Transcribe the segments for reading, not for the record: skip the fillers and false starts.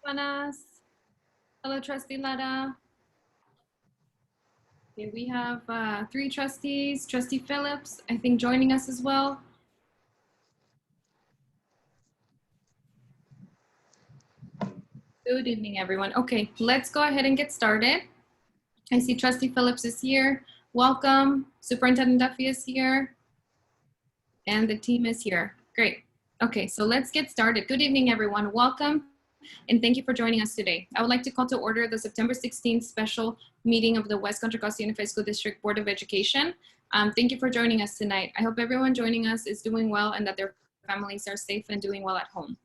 Buenas. Hello, Trustee Lara. Okay, we have 3 trustees. Trustee Phillips, I think, joining us as well. Good evening, everyone. Okay, let's go ahead and get started. I see Trustee Phillips is here. Welcome. Superintendent Duffy is here. And the team is here. Great. Okay, so let's get started. Good evening, everyone. Welcome. And thank you for joining us today. I would like to call to order the September 16th special meeting of the West Contra Costa Unified School District Board of Education. Thank you for joining us tonight. I hope everyone joining us is doing well and that their families are safe and doing well at home.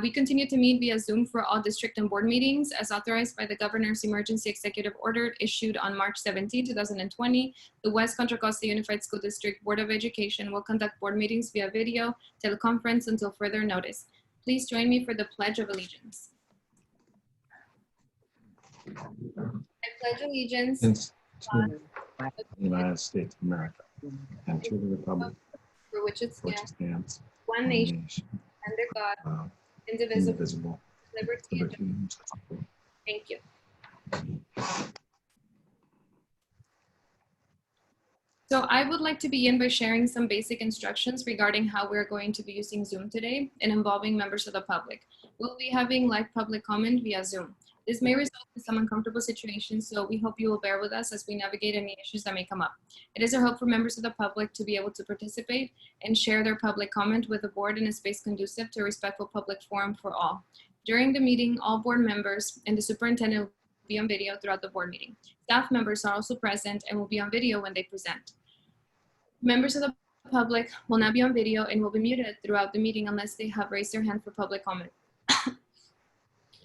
We continue to meet via Zoom for all district and board meetings as authorized by the Governor's Emergency Executive Order issued on March 17, 2020. The West Contra Costa Unified School District Board of Education will conduct board meetings via video teleconference until further notice. Please join me for the Pledge of Allegiance. I pledge allegiance to the United States of America and to the republic for which it for which it stands, stands, one nation, under God, indivisible, indivisible, liberty and liberty and justice. thank you. So I would like to begin by sharing some basic instructions regarding how we're going to be using Zoom today and involving members of the public. We'll be having live public comment via Zoom. This may result in some uncomfortable situations, so we hope you will bear with us as we navigate any issues that may come up. It is our hope for members of the public to be able to participate and share their public comment with the board in a space conducive to a respectful public forum for all. During the meeting, all board members and the superintendent will be on video throughout the board meeting. Staff members are also present and will be on video when they present. Members of the public will not be on video and will be muted throughout the meeting unless they have raised their hand for public comment.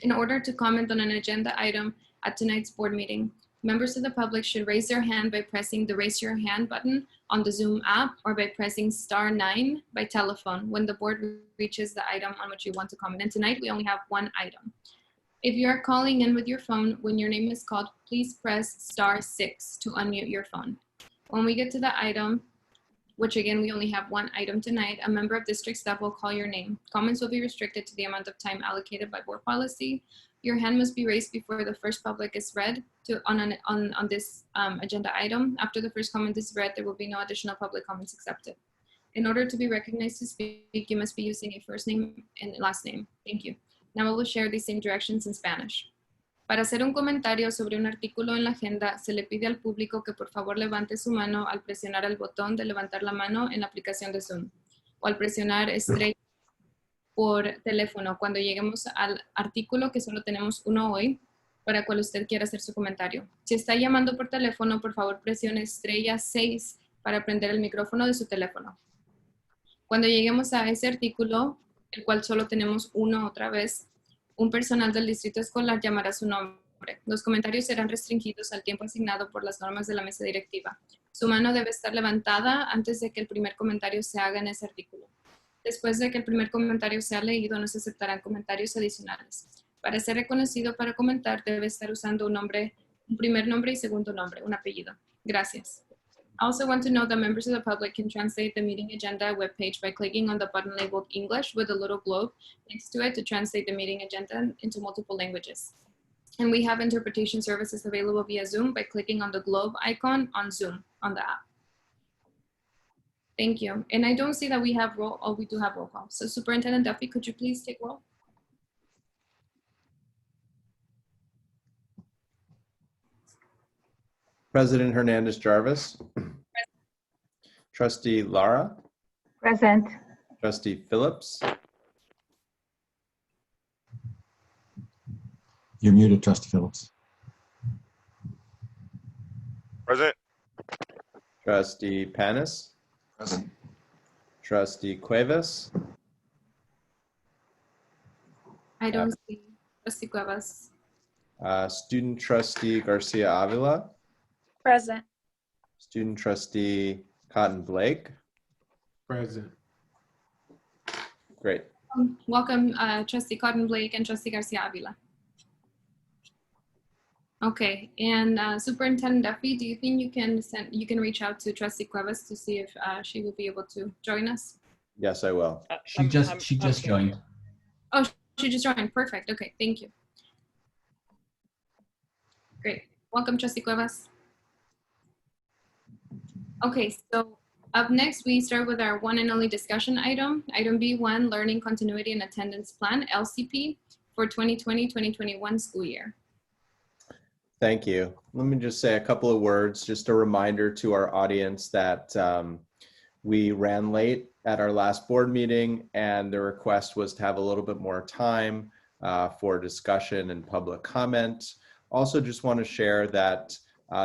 In order to comment on an agenda item at tonight's board meeting, members of the public should raise their hand by pressing the raise your hand button on the Zoom app or by pressing *9 by telephone when the board reaches the item on which you want to comment. And tonight we only have one item. If you are calling in with your phone, when your name is called, please press *6 to unmute your phone. When we get to the item, which again, we only have one item tonight, a member of district staff will call your name. Comments will be restricted to the amount of time allocated by board policy. Your hand must be raised before the first public is read on this agenda item. After the first comment is read, there will be no additional public comments accepted. In order to be recognized to speak, you must be using a first name and last name. Thank you. Now I will share the same directions in Spanish. Para hacer un comentario sobre un artículo en la agenda, se le pide al público que por favor levante su mano al presionar el botón de levantar la mano en la aplicación de Zoom o al presionar estrella por teléfono cuando lleguemos al artículo, que solo tenemos uno hoy, para el cual usted quiera hacer su comentario. Si está llamando por teléfono, por favor presione *6 para prender el micrófono de su teléfono. Cuando lleguemos a ese artículo, el cual solo tenemos uno otra vez, un personal del distrito escolar llamará su nombre. Los comentarios serán restringidos al tiempo asignado por las normas de la mesa directiva. Su mano debe estar levantada antes de que el primer comentario se haga en ese artículo. Después de que el primer comentario sea leído, no se aceptarán comentarios adicionales. Para ser reconocido para comentar, debe estar usando un primer nombre y segundo nombre, un apellido. Gracias. I also want to note that members of the public can translate the meeting agenda webpage by clicking on the button labeled English with a little globe next to it to translate the meeting agenda into multiple languages. And we have interpretation services available via Zoom by clicking on the globe icon on Zoom on the app. Thank you. And I don't see that we have we do have roll call. So Superintendent Duffy, could you please take roll? President Hernandez-Jarvis. Trustee Lara. Present. Trustee Phillips. You're muted, Trustee Phillips. Present. Trustee Panis. Present. Trustee Cuevas. I don't see Trustee Cuevas. Student Trustee Garcia Avila. Present. Student Trustee Cotton Blake. Present. Great. Welcome, Trustee Cotton Blake and Trustee Garcia Avila. Okay, and Superintendent Duffy, do you think you can reach out to Trustee Cuevas to see if she will be able to join us? Yes, I will. She just joined. Oh, she just joined. Perfect. Okay, thank you. Great. Welcome, Trustee Cuevas. Okay, so up next, we start with our one and only discussion item. Item B1, Learning Continuity and Attendance Plan, LCP, for 2020-2021 school year. Thank you. Let me just say a couple of words, just a reminder to our audience that we ran late at our last board meeting, and the request was to have a little bit more time for discussion and public comment. Also, just want to share that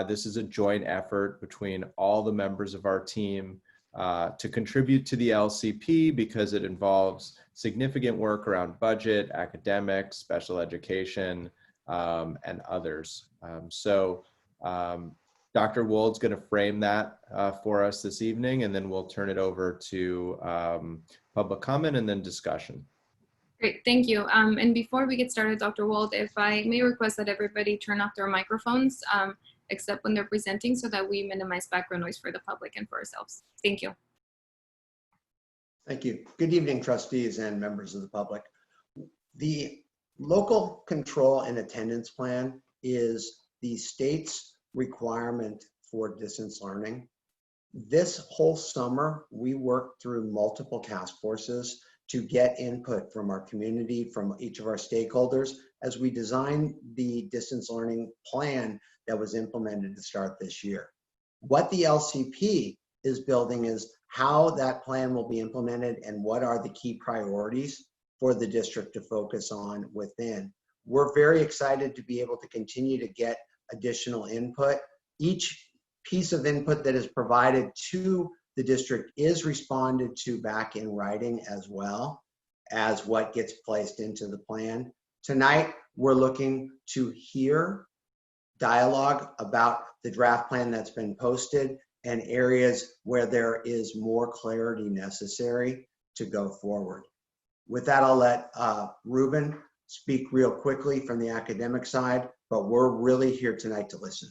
this is a joint effort between all the members of our team to contribute to the LCP because it involves significant work around budget, academics, special education, and others. Dr. Wold's going to frame that for us this evening, and then we'll turn it over to public comment and then discussion. Great, thank you. And before we get started, Dr. Wold, if I may request that everybody turn off their microphones, except when they're presenting, so that we minimize background noise for the public and for ourselves. Thank you. Thank you. Good evening, trustees and members of the public. The local control and attendance plan is the state's requirement for distance learning. This whole summer, we worked through multiple task forces to get input from our community, from each of our stakeholders, as we designed the distance learning plan that was implemented to start this year. What the LCP is building is how that plan will be implemented and what are the key priorities for the district to focus on within. We're very excited to be able to continue to get additional input. Each piece of input that is provided to the district is responded to back in writing, as well as what gets placed into the plan. Tonight, we're looking to hear dialogue about the draft plan that's been posted and areas where there is more clarity necessary to go forward. With that, I'll let Ruben speak real quickly from the academic side, but we're really here tonight to listen.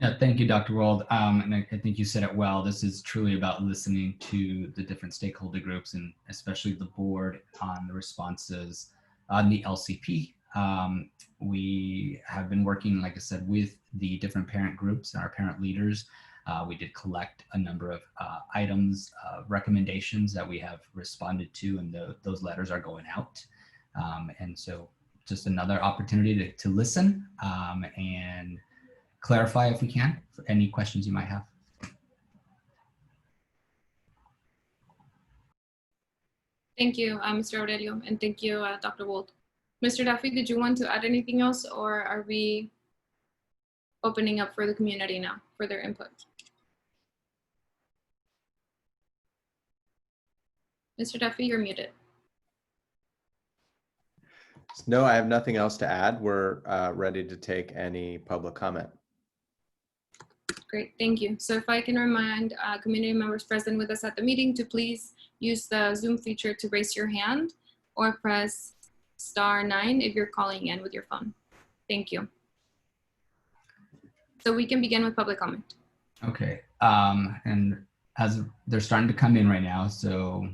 Yeah, thank you, Dr. Wold. And I think you said it well. This is truly about listening to the different stakeholder groups and especially the board on the responses on the LCP. We have been working, like I said, with the different parent groups and our parent leaders. We did collect a number of items, recommendations that we have responded to, and those letters are going out. And so just another opportunity to listen and clarify if we can for any questions you might have. Thank you, Mr. Aurelio, and thank you, Dr. Wold. Mr. Duffy, did you want to add anything else, or are we opening up for the community now for their input? Mr. Duffy, you're muted. No, I have nothing else to add. We're ready to take any public comment. Great, thank you. So if I can remind community members present with us at the meeting to please use the Zoom feature to raise your hand or press *9 if you're calling in with your phone. Thank you. So we can begin with public comment. Okay, and as they're starting to come in right now, so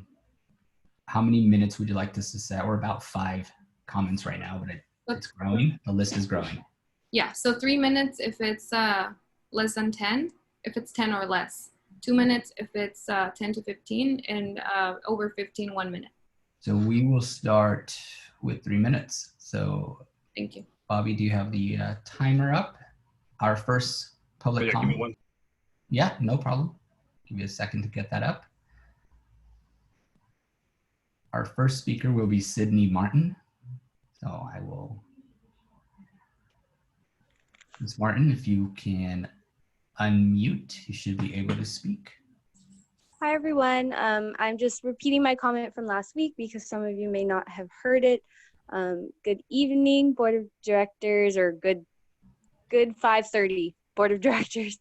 how many minutes would you like us to set? We're about 5 comments right now, but it's growing. The list is growing. Yeah, so 3 minutes if it's less than 10, if it's 10 or less. 2 minutes if it's 10 to 15, and over 15, 1 minute. So we will start with 3 minutes. So Thank you. Bobby, do you have the timer up? Our first public comment. Give me one. Yeah, no problem. Give you a second to get that up. Our first speaker will be Sydney Martin. So I will, Ms. Martin, if you can unmute, you should be able to speak. Hi, everyone. I'm just repeating my comment from last week because some of you may not have heard it. Good evening, Board of Directors, or good 5:30 Board of Directors,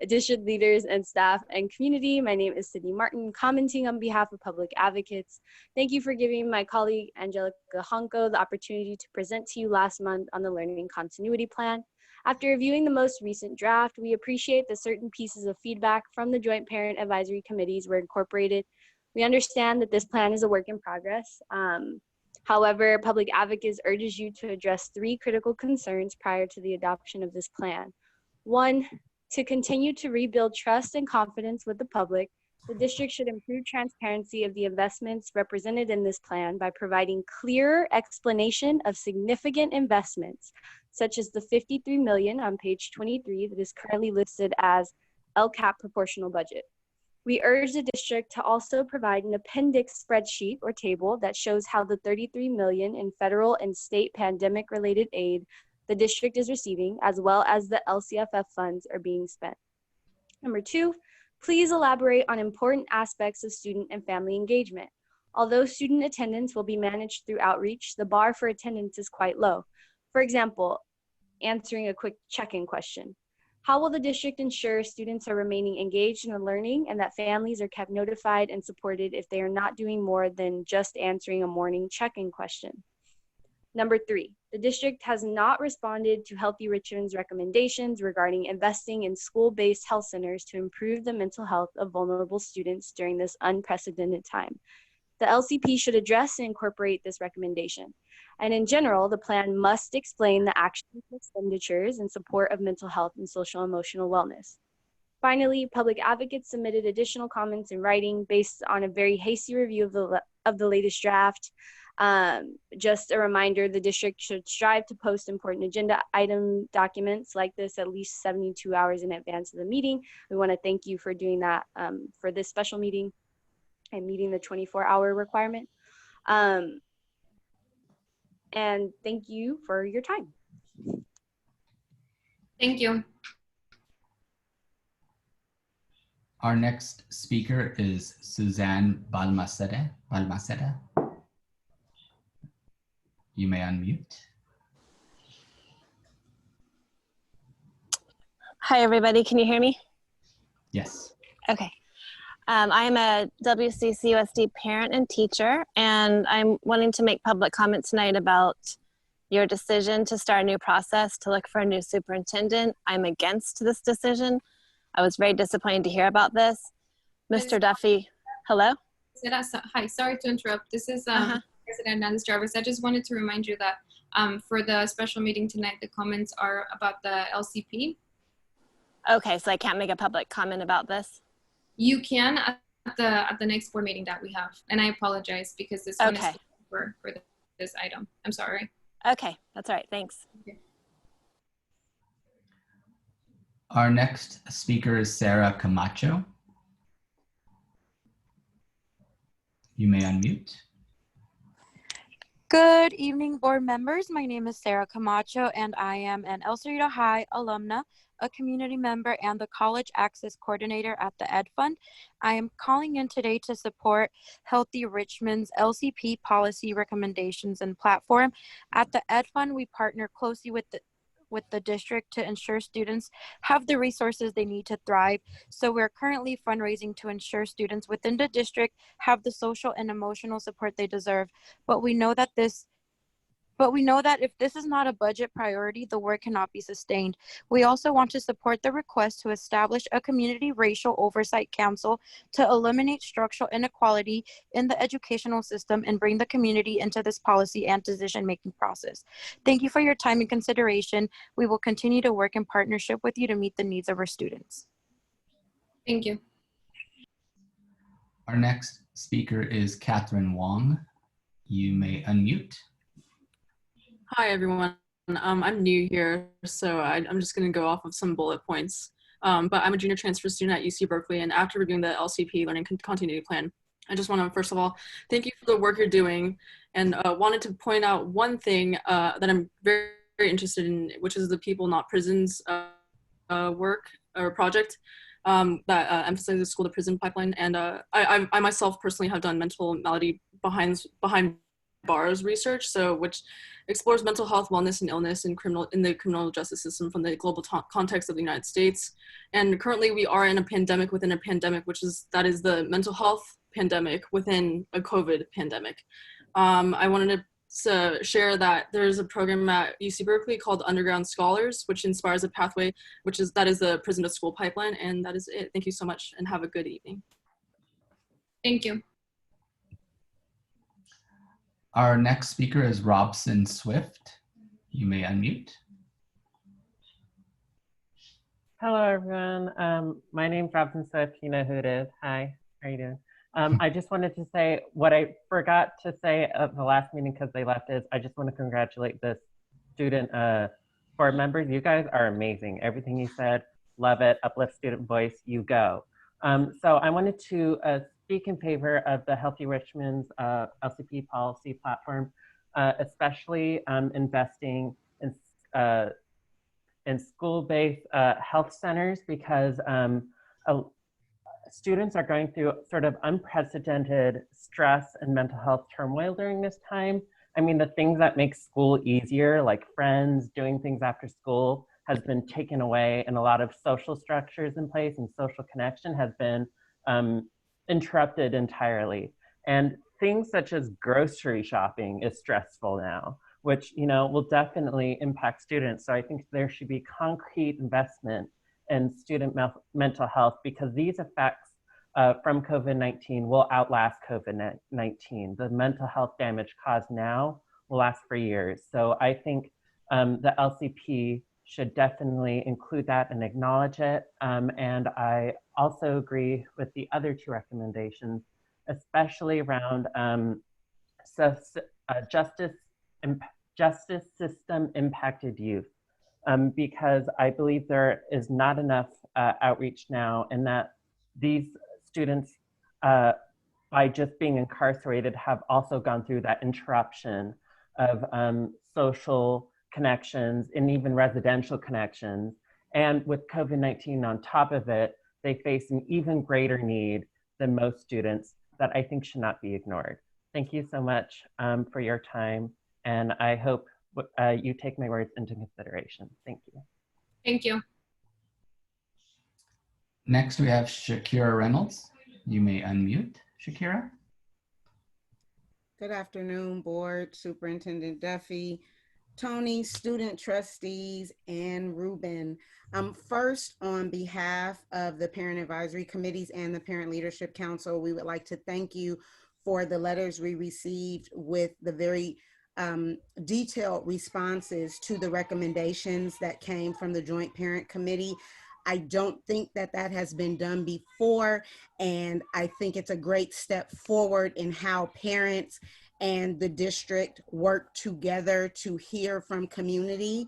district leaders and staff and community. My name is Sydney Martin, commenting on behalf of public advocates. Thank you for giving my colleague Angelica Honko the opportunity to present to you last month on the Learning Continuity Plan. After reviewing the most recent draft, we appreciate that certain pieces of feedback from the Joint Parent Advisory Committees were incorporated. We understand that this plan is a work in progress. However, Public Advocates urges you to address 3 critical concerns prior to the adoption of this plan. 1, to continue to rebuild trust and confidence with the public, the district should improve transparency of the investments represented in this plan by providing clear explanation of significant investments, such as the $53 million on page 23 that is currently listed as LCAP proportional budget. We urge the district to also provide an appendix spreadsheet or table that shows how the $33 million in federal and state pandemic-related aid the district is receiving, as well as the LCFF funds are being spent. Number 2, please elaborate on important aspects of student and family engagement. Although student attendance will be managed through outreach, the bar for attendance is quite low. For example, answering a quick check-in question. How will the district ensure students are remaining engaged in the learning and that families are kept notified and supported if they are not doing more than just answering a morning check-in question? Number 3, the district has not responded to Healthy Richmond's recommendations regarding investing in school-based health centers to improve the mental health of vulnerable students during this unprecedented time. The LCP should address and incorporate this recommendation. And in general, the plan must explain the actions and expenditures in support of mental health and social emotional wellness. Finally, Public Advocates submitted additional comments in writing based on a very hasty review of the latest draft. Just a reminder, the district should strive to post important agenda item documents like this at least 72 hours in advance of the meeting. We want to thank you for doing that for this special meeting and meeting the 24-hour requirement. And thank you for your time. Thank you. Our next speaker is Suzanne Balmaceda. You may unmute. Hi, everybody. Can you hear me? Yes. Okay. I am a WCCUSD parent and teacher, and I'm wanting to make public comment tonight about your decision to start a new process to look for a new superintendent. I'm against this decision. I was very disappointed to hear about this. Mr. Duffy, hello? Hi, sorry to interrupt. This is President Nance Jarvis. I just wanted to remind you that for the special meeting tonight, the comments are about the LCP. Okay, so I can't make a public comment about this? You can at the next board meeting that we have, and I apologize because this one is for this item. I'm sorry. Okay, that's all right. Thanks. Okay. Our next speaker is Sarah Camacho. You may unmute. Good evening, board members. My name is Sarah Camacho, and I am an El Cerrito High alumna, a community member, and the College Access Coordinator at the Ed Fund. I am calling in today to support Healthy Richmond's LCP policy recommendations and platform. At the Ed Fund, we partner closely with the district to ensure students have the resources they need to thrive. So we're currently fundraising to ensure students within the district have the social and emotional support they deserve. But we know that if this is not a budget priority, the work cannot be sustained. We also want to support the request to establish a community racial oversight council to eliminate structural inequality in the educational system and bring the community into this policy and decision-making process. Thank you for your time and consideration. We will continue to work in partnership with you to meet the needs of our students. Thank you. Our next speaker is Catherine Wong. You may unmute. Hi, everyone. I'm new here, so I'm just going to go off of some bullet points. But I'm a junior transfer student at UC Berkeley, and after reviewing the LCP Learning Continuity Plan, I just want to, first of all, thank you for the work you're doing, and wanted to point out one thing that I'm very, very interested in, which is the People Not Prisons work or project that emphasizes school to prison pipeline. And I myself personally have done mental malady behind bars research, so which explores mental health, wellness, and illness in the criminal justice system from the global context of the United States. And currently we are in a pandemic within a pandemic, that is the mental health pandemic within a COVID pandemic. I wanted to share that there's a program at UC Berkeley called Underground Scholars, which inspires a pathway, that is the prison to school pipeline. And that is it. Thank you so much and have a good evening. Thank you. Our next speaker is Robson Swift. You may unmute. Hello, everyone. My name's Robson Swift. You know who it is. Hi, how are you doing? I just wanted to say what I forgot to say at the last meeting because they left is I just want to congratulate the student board members. You guys are amazing. Everything you said, love it. Uplift student voice, you go. So I wanted to speak in favor of the Healthy Richmond's LCP policy platform, especially investing in school-based health centers because students are going through sort of unprecedented stress and mental health turmoil during this time. I mean, the things that make school easier, like friends, doing things after school, has been taken away, and a lot of social structures in place and social connection has been interrupted entirely. And things such as grocery shopping is stressful now, which will definitely impact students. So I think there should be concrete investment in student mental health because these effects from COVID-19 will outlast COVID-19. The mental health damage caused now will last for years. So I think the LCP should definitely include that and acknowledge it. And I also agree with the other two recommendations, especially around justice system impacted youth, because I believe there is not enough outreach now, and that these students, by just being incarcerated, have also gone through that interruption of social connections and even residential connections. And with COVID-19 on top of it, they face an even greater need than most students that I think should not be ignored. Thank you so much for your time. And I hope you take my words into consideration. Thank you. Thank you. Next, we have Shakira Reynolds. You may unmute, Shakira. Good afternoon, Board, Superintendent Duffy, Tony, student trustees, and Ruben. First, on behalf of the Parent Advisory Committees and the Parent Leadership Council, we would like to thank you for the letters we received with the very detailed responses to the recommendations that came from the Joint Parent Committee. I don't think that that has been done before, and I think it's a great step forward in how parents and the district work together to hear from community.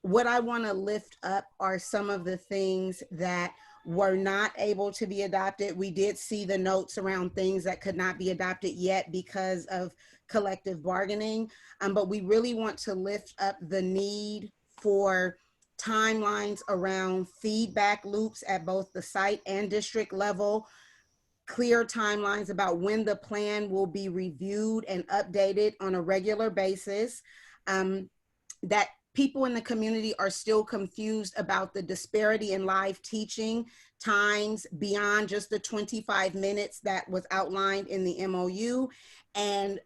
What I want to lift up are some of the things that were not able to be adopted. We did see the notes around things that could not be adopted yet because of collective bargaining, but we really want to lift up the need for timelines around feedback loops at both the site and district level, clear timelines about when the plan will be reviewed and updated on a regular basis, that people in the community are still confused about the disparity in live teaching times beyond just the 25 minutes that was outlined in the MOU. And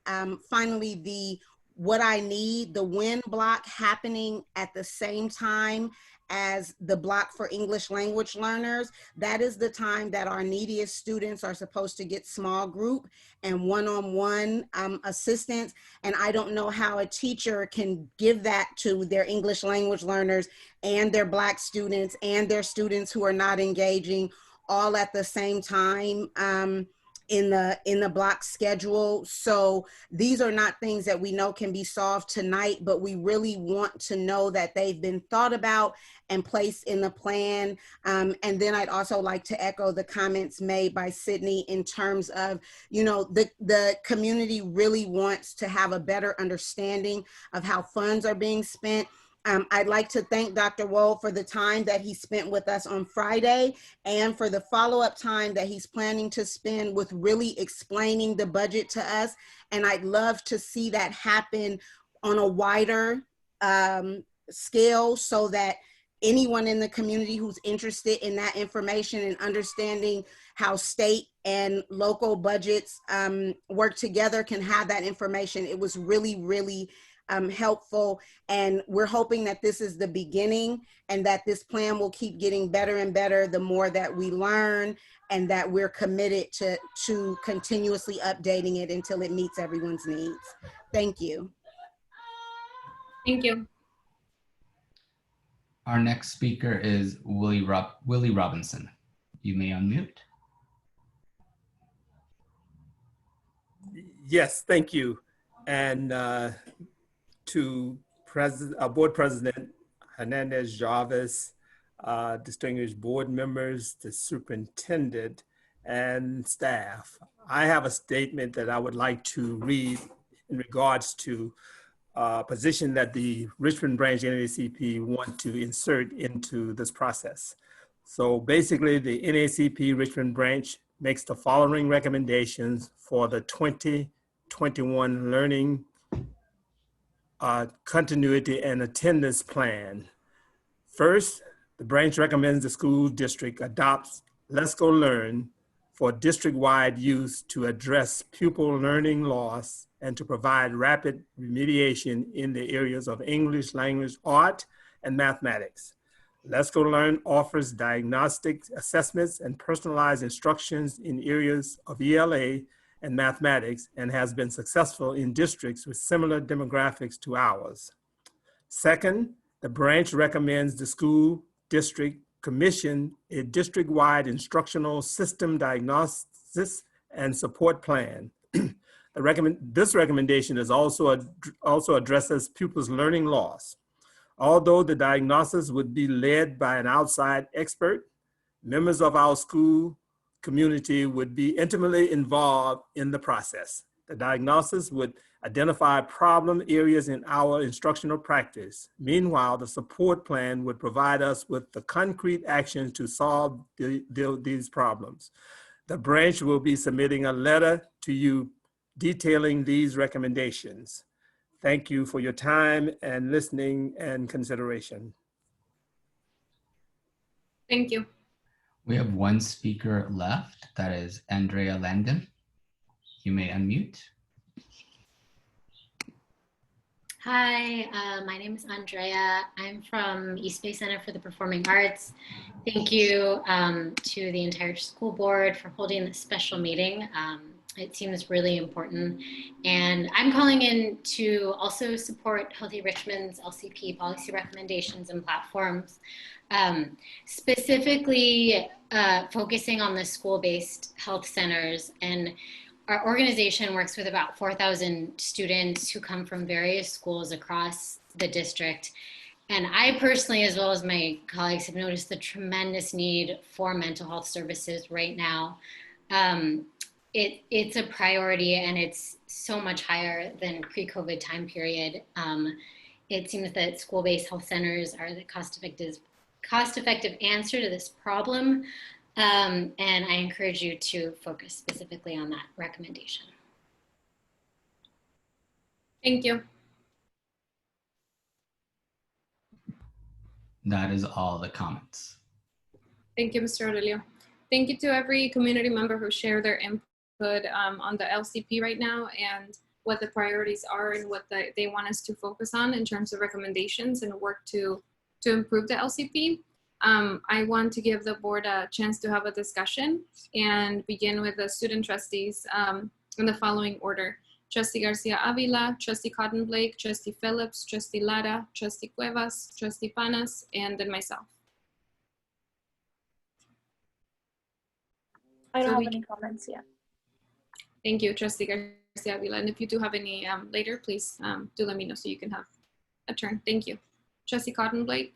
finally, what I need, the WIN block happening at the same time as the block for English language learners. That is the time that our neediest students are supposed to get small group and one-on-one assistance. And I don't know how a teacher can give that to their English language learners and their Black students and their students who are not engaging all at the same time in the block schedule. So these are not things that we know can be solved tonight, but we really want to know that they've been thought about and placed in the plan. And then I'd also like to echo the comments made by Sydney in terms of, the community really wants to have a better understanding of how funds are being spent. I'd like to thank Dr. Wold for the time that he spent with us on Friday and for the follow-up time that he's planning to spend with really explaining the budget to us. And I'd love to see that happen on a wider scale so that anyone in the community who's interested in that information and understanding how state and local budgets work together can have that information. It was really, really helpful. And we're hoping that this is the beginning and that this plan will keep getting better and better the more that we learn, and that we're committed to continuously updating it until it meets everyone's needs. Thank you. Thank you. Our next speaker is Willie Robinson. You may unmute. Yes, thank you. And to Board President Hernandez Jarvis, distinguished board members, the superintendent, and staff, I have a statement that I would like to read in regards to position that the Richmond Branch NAACP want to insert into this process. So basically, the NAACP Richmond Branch makes the following recommendations for the 2021 learning continuity and attendance plan. First, the branch recommends the school district adopts Let's Go Learn for district-wide use to address pupil learning loss and to provide rapid remediation in the areas of English language, art, and mathematics. Let's Go Learn offers diagnostic assessments and personalized instructions in areas of ELA and mathematics and has been successful in districts with similar demographics to ours. Second, the branch recommends the school district commission a district-wide instructional system diagnosis and support plan. This recommendation is also addresses pupils' learning loss. Although the diagnosis would be led by an outside expert, members of our school community would be intimately involved in the process. The diagnosis would identify problem areas in our instructional practice. Meanwhile, the support plan would provide us with the concrete actions to solve these problems. The branch will be submitting a letter to you detailing these recommendations. Thank you for your time and listening and consideration. Thank you. We have one speaker left. That is Andrea Landon. You may unmute. Hi, my name is Andrea. I'm from East Bay Center for the Performing Arts. Thank you to the entire school board for holding this special meeting. It seems really important. And I'm calling in to also support Healthy Richmond's LCP policy recommendations and platforms, specifically focusing on the school-based health centers. And our organization works with about 4,000 students who come from various schools across the district. And I personally, as well as my colleagues, have noticed the tremendous need for mental health services right now. It's a priority, and it's so much higher than pre-COVID time period. It seems that school-based health centers are the cost-effective answer to this problem. And I encourage you to focus specifically on that recommendation. Thank you. That is all the comments. Thank you, Mr. Aurelio. Thank you to every community member who shared their input on the LCP right now and what the priorities are and what they want us to focus on in terms of recommendations and work to improve the LCP. I want to give the board a chance to have a discussion and begin with the student trustees in the following order. Trustee Garcia Avila, Trustee Cotton Blake, Trustee Phillips, Trustee Lara, Trustee Cuevas, Trustee Panas, and then myself. I don't have any comments yet. Thank you, Trustee Garcia Avila. And if you do have any later, please do let me know so you can have a turn. Thank you. Trustee Cotton Blake.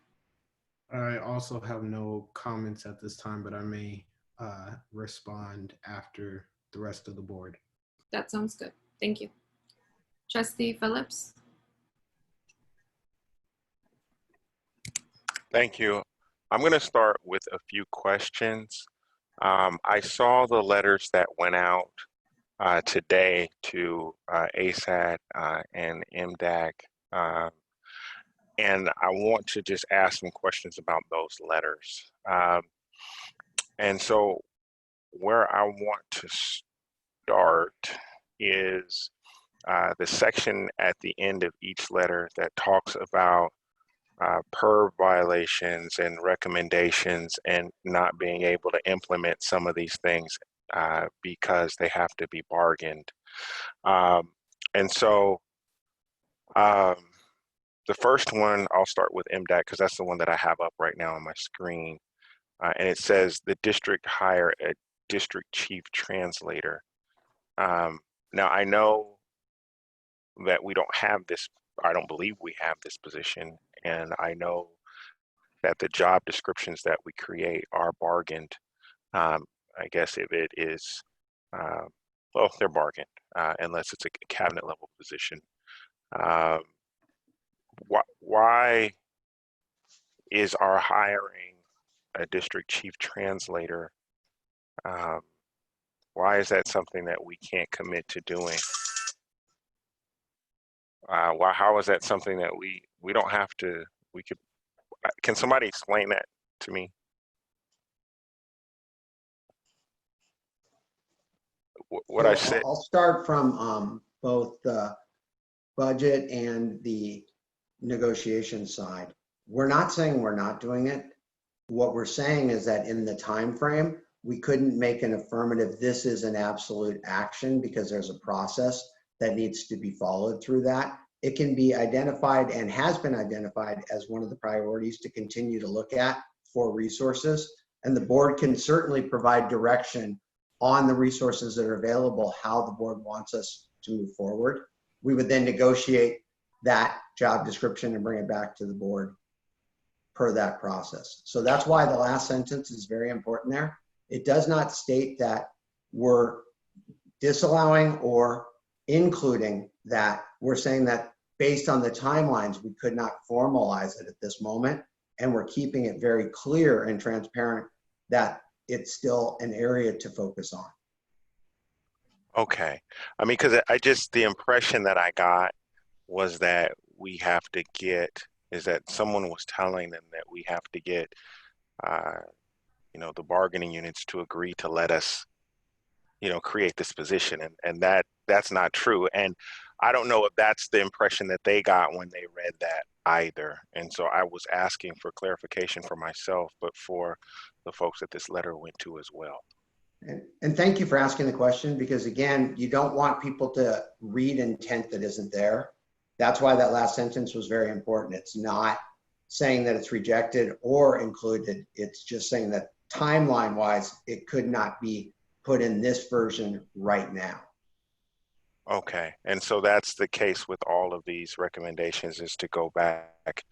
I also have no comments at this time, but I may respond after the rest of the board. That sounds good. Thank you. Trustee Phillips. Thank you. I'm going to start with a few questions. I saw the letters that went out today to ASAT and MDAC. And I want to just ask some questions about those letters. And so where I want to start is the section at the end of each letter that talks about PERB violations and recommendations and not being able to implement some of these things because they have to be bargained. And so the first one, I'll start with MDAC because that's the one that I have up right now on my screen. And it says the district hire a district chief translator. Now I know that we don't have this, I don't believe we have this position. And I know that the job descriptions that we create are bargained. I guess if it is, well, they're bargained unless it's a cabinet level position. Why is our hiring a district chief translator? Why is that something that we can't commit to doing? How is that something that we don't have to, we could, can somebody explain that to me? What I said. I'll start from both the budget and the negotiation side. We're not saying we're not doing it. What we're saying is that in the time frame, we couldn't make an affirmative, this is an absolute action, because there's a process that needs to be followed through that. It can be identified and has been identified as one of the priorities to continue to look at for resources. And the board can certainly provide direction on the resources that are available, how the board wants us to move forward. We would then negotiate that job description and bring it back to the board per that process. So that's why the last sentence is very important there. It does not state that we're disallowing or including that. We're saying that based on the timelines, we could not formalize it at this moment. And we're keeping it very clear and transparent that it's still an area to focus on. Okay. I mean, because I just, the impression that I got was that we have to get, is that someone was telling them that we have to get, you know, the bargaining units to agree to let us, you know, create this position. And that's not true. And I don't know if that's the impression that they got when they read that either. And so I was asking for clarification for myself, but for the folks that this letter went to as well. And thank you for asking the question, because again, you don't want people to read intent that isn't there. That's why that last sentence was very important. It's not saying that it's rejected or included. It's just saying that timeline wise, it could not be put in this version right now. Okay. And so that's the case with all of these recommendations, is to go back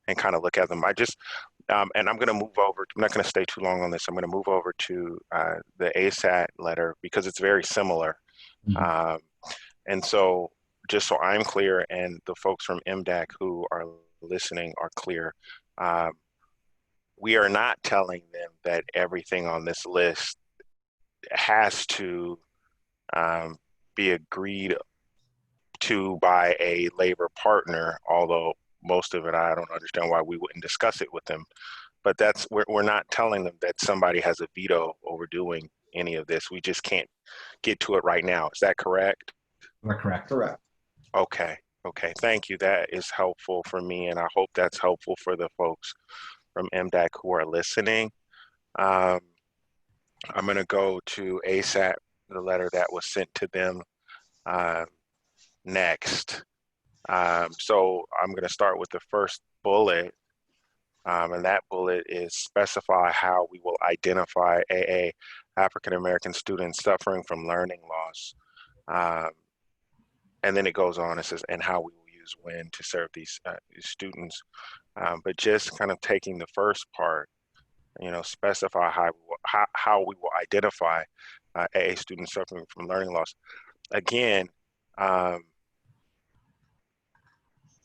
and kind of look at them. I just, and I'm going to move over, I'm not going to stay too long on this. I'm going to move over to the ASAT letter because it's very similar. Mm-hmm. And so just so I'm clear and the folks from MDAC who are listening are clear, we are not telling them that everything on this list has to be agreed to by a labor partner, although most of it, I don't understand why we wouldn't discuss it with them. But that's, we're not telling them that somebody has a veto over doing any of this. We just can't get to it right now. Is that correct? We're correct. Correct. Okay. Okay. Thank you. That is helpful for me. And I hope that's helpful for the folks from MDAC who are listening. I'm going to go to ASAP, the letter that was sent to them next. So I'm going to start with the first bullet, and that bullet is specify how we will identify AA African American students suffering from learning loss. And then it goes on, it says, and how we will use WIN to serve these students. But just kind of taking the first part, you know, specify how we will identify AA students suffering from learning loss. Again,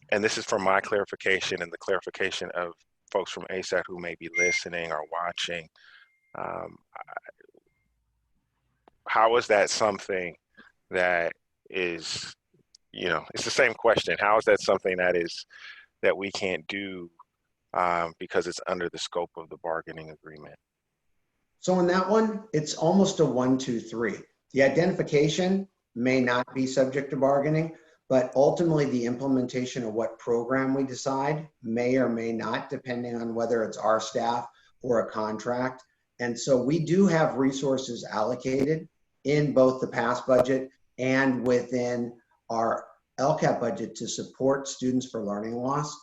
and this is for my clarification and the clarification of folks from ASAT who may be listening or watching. How is that something that is, you know, it's the same question. How is that something that we can't do because it's under the scope of the bargaining agreement? So in that one, it's almost a 1, 2, 3. The identification, may not be subject to bargaining, but ultimately the implementation of what program we decide may or may not, depending on whether it's our staff or a contract. And so we do have resources allocated in both the past budget and within our LCAP budget to support students for learning loss.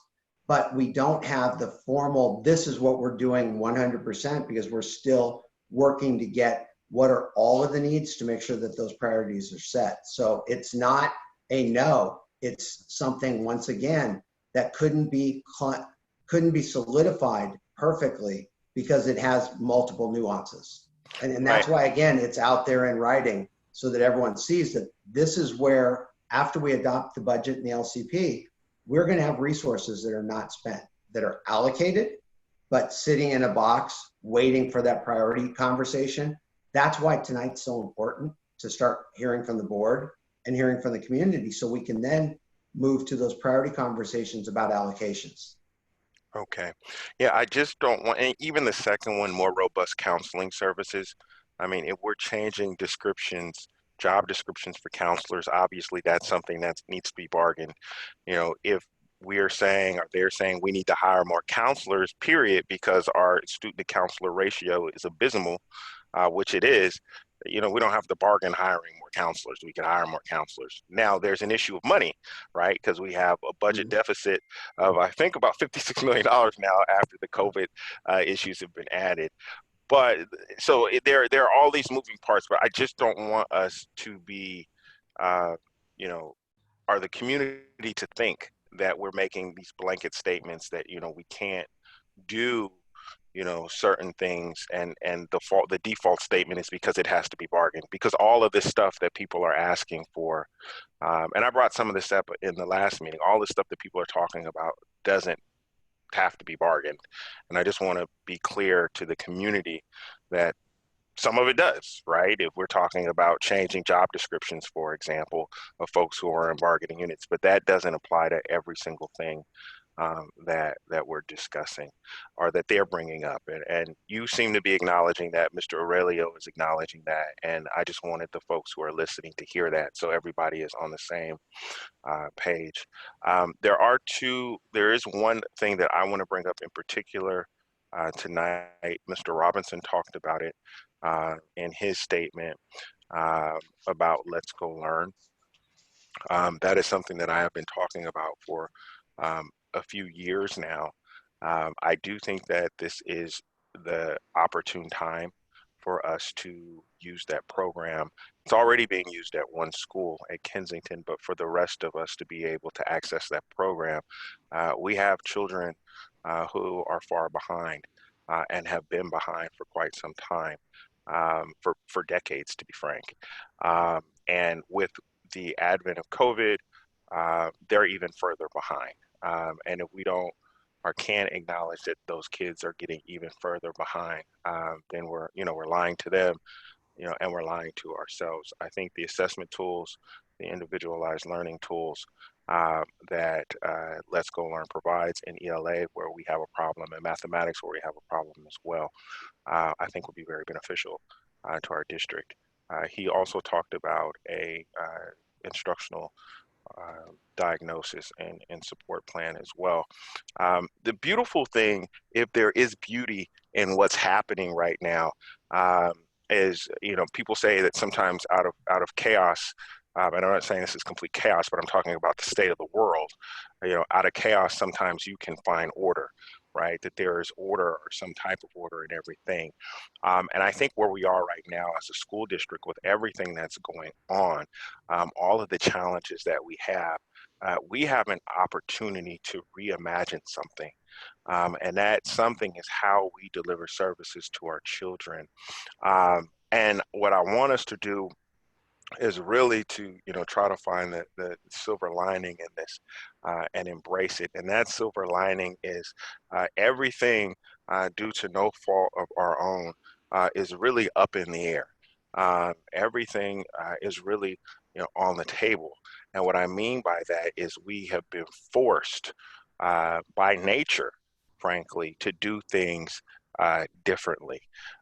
But we don't have the formal, this is what we're doing 100%, because we're still working to get what are all of the needs to make sure that those priorities are set. So it's not a no, it's something, once again, that couldn't be solidified perfectly because it has multiple nuances. And that's why, again, it's out there in writing so that everyone sees that this is where, after we adopt the budget and the LCP, we're going to have resources that are not spent, that are allocated, but sitting in a box waiting for that priority conversation. That's why tonight's so important, to start hearing from the board and hearing from the community, so we can then move to those priority conversations about allocations. Okay. Yeah, I just don't want, and even the second one, more robust counseling services. I mean, if we're changing descriptions, job descriptions for counselors, obviously that's something that needs to be bargained. You know, if we are saying, or they're saying we need to hire more counselors, period, because our student to counselor ratio is abysmal, which it is, you know, we don't have to bargain hiring more counselors. We can hire more counselors. Now there's an issue of money, right? Because we have a budget deficit of, I think, about $56 million now after the COVID issues have been added. But so there are all these moving parts, but I just don't want us to be, you know, or the community to think that we're making these blanket statements that, you know, we can't do, you know, certain things, and the default statement is because it has to be bargained, because all of this stuff that people are asking for, and I brought some of this up in the last meeting, all the stuff that people are talking about doesn't have to be bargained. And I just want to be clear to the community that some of it does, right? If we're talking about changing job descriptions, for example, of folks who are in bargaining units, but that doesn't apply to every single thing that we're discussing or that they're bringing up. And you seem to be acknowledging that, Mr. Aurelio is acknowledging that, and I just wanted the folks who are listening to hear that so everybody is on the same page. There is one thing that I want to bring up in particular tonight. Mr. Robinson talked about it in his statement about Let's Go Learn. That is something that I have been talking about for a few years now. I do think that this is the opportune time for us to use that program. It's already being used at one school at Kensington, but for the rest of us to be able to access that program, we have children who are far behind and have been behind for quite some time, for decades, to be frank. And with the advent of COVID, they're even further behind. And if we don't or can't acknowledge that those kids are getting even further behind, then we're lying to them, and we're lying to ourselves. I think the assessment tools, the individualized learning tools that Let's Go Learn provides in ELA, where we have a problem, and mathematics, where we have a problem as well, I think would be very beneficial to our district. He also talked about a instructional diagnosis and support plan as well. The beautiful thing, if there is beauty in what's happening right now, is, people say that sometimes out of chaos, and I'm not saying this is complete chaos, but I'm talking about the state of the world. Out of chaos, sometimes you can find order, right? That there is order or some type of order in everything. And I think where we are right now as a school district, with everything that's going on, all of the challenges that we have an opportunity to reimagine something. And that something is how we deliver services to our children. And what I want us to do is really to try to find the silver lining in this and embrace it. And that silver lining is everything due to no fault of our own is really up in the air. Everything is really on the table. And what I mean by that is we have been forced by nature, frankly, to do things differently.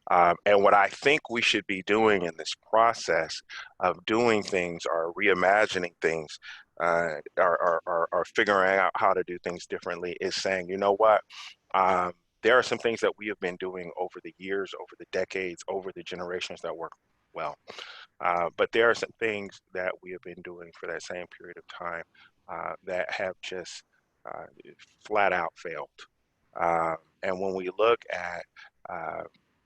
And what I think we should be doing in this process of doing things or reimagining things or figuring out how to do things differently is saying, you know what? There are some things that we have been doing over the years, over the decades, over the generations that work well. But there are some things that we have been doing for that same period of time that have just flat out failed. And when we look at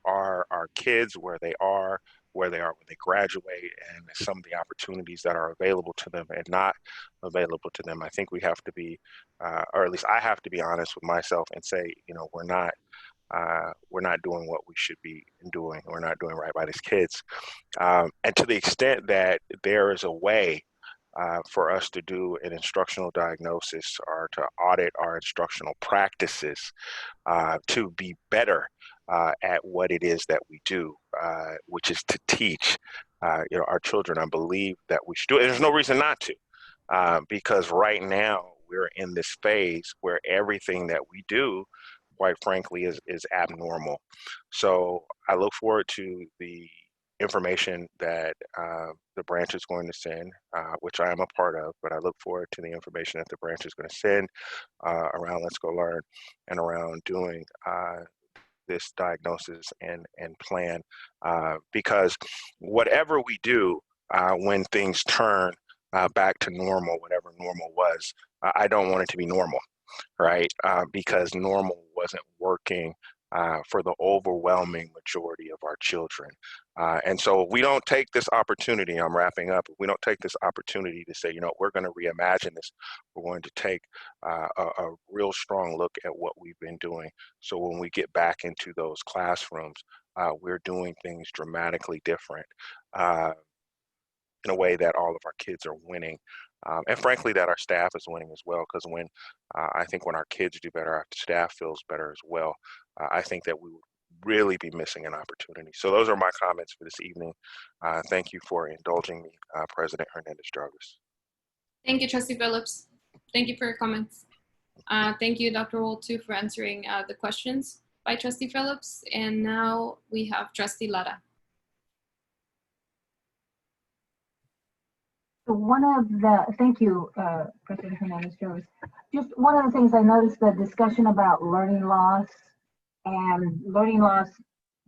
our kids, where they are when they graduate, and some of the opportunities that are available to them and not available to them, I think we have to be, or at least I have to be honest with myself and say, you know, we're not doing what we should be doing. We're not doing right by these kids. And to the extent that there is a way for us to do an instructional diagnosis or to audit our instructional practices to be better at what it is that we do, which is to teach you know, our children, I believe that we should do it. And there's no reason not to, because right now we're in this phase where everything that we do, quite frankly, is abnormal. So I look forward to the information that the branch is going to send, which I am a part of, but I look forward to the information that the branch is going to send around Let's Go Learn and around doing this diagnosis and plan, because whatever we do when things turn back to normal, whatever normal was, I don't want it to be normal, right? Because normal wasn't working for the overwhelming majority of our children. And so if we don't take this opportunity, I'm wrapping up, if we don't take this opportunity to say, you know, we're going to reimagine this, we're going to take a real strong look at what we've been doing. So when we get back into those classrooms, we're doing things dramatically different in a way that all of our kids are winning. And frankly, that our staff is winning as well, because when I think when our kids do better, our staff feels better as well. I think that we would really be missing an opportunity. So those are my comments for this evening. Thank you for indulging me, President Hernandez-Jarvis. Thank you, Trustee Phillips. Thank you for your comments. Thank you, Dr. Wold, too, for answering the questions by Trustee Phillips. And now we have Trustee Lara. Thank you, President Hernandez-Jarvis. Just one of the things I noticed, the discussion about learning loss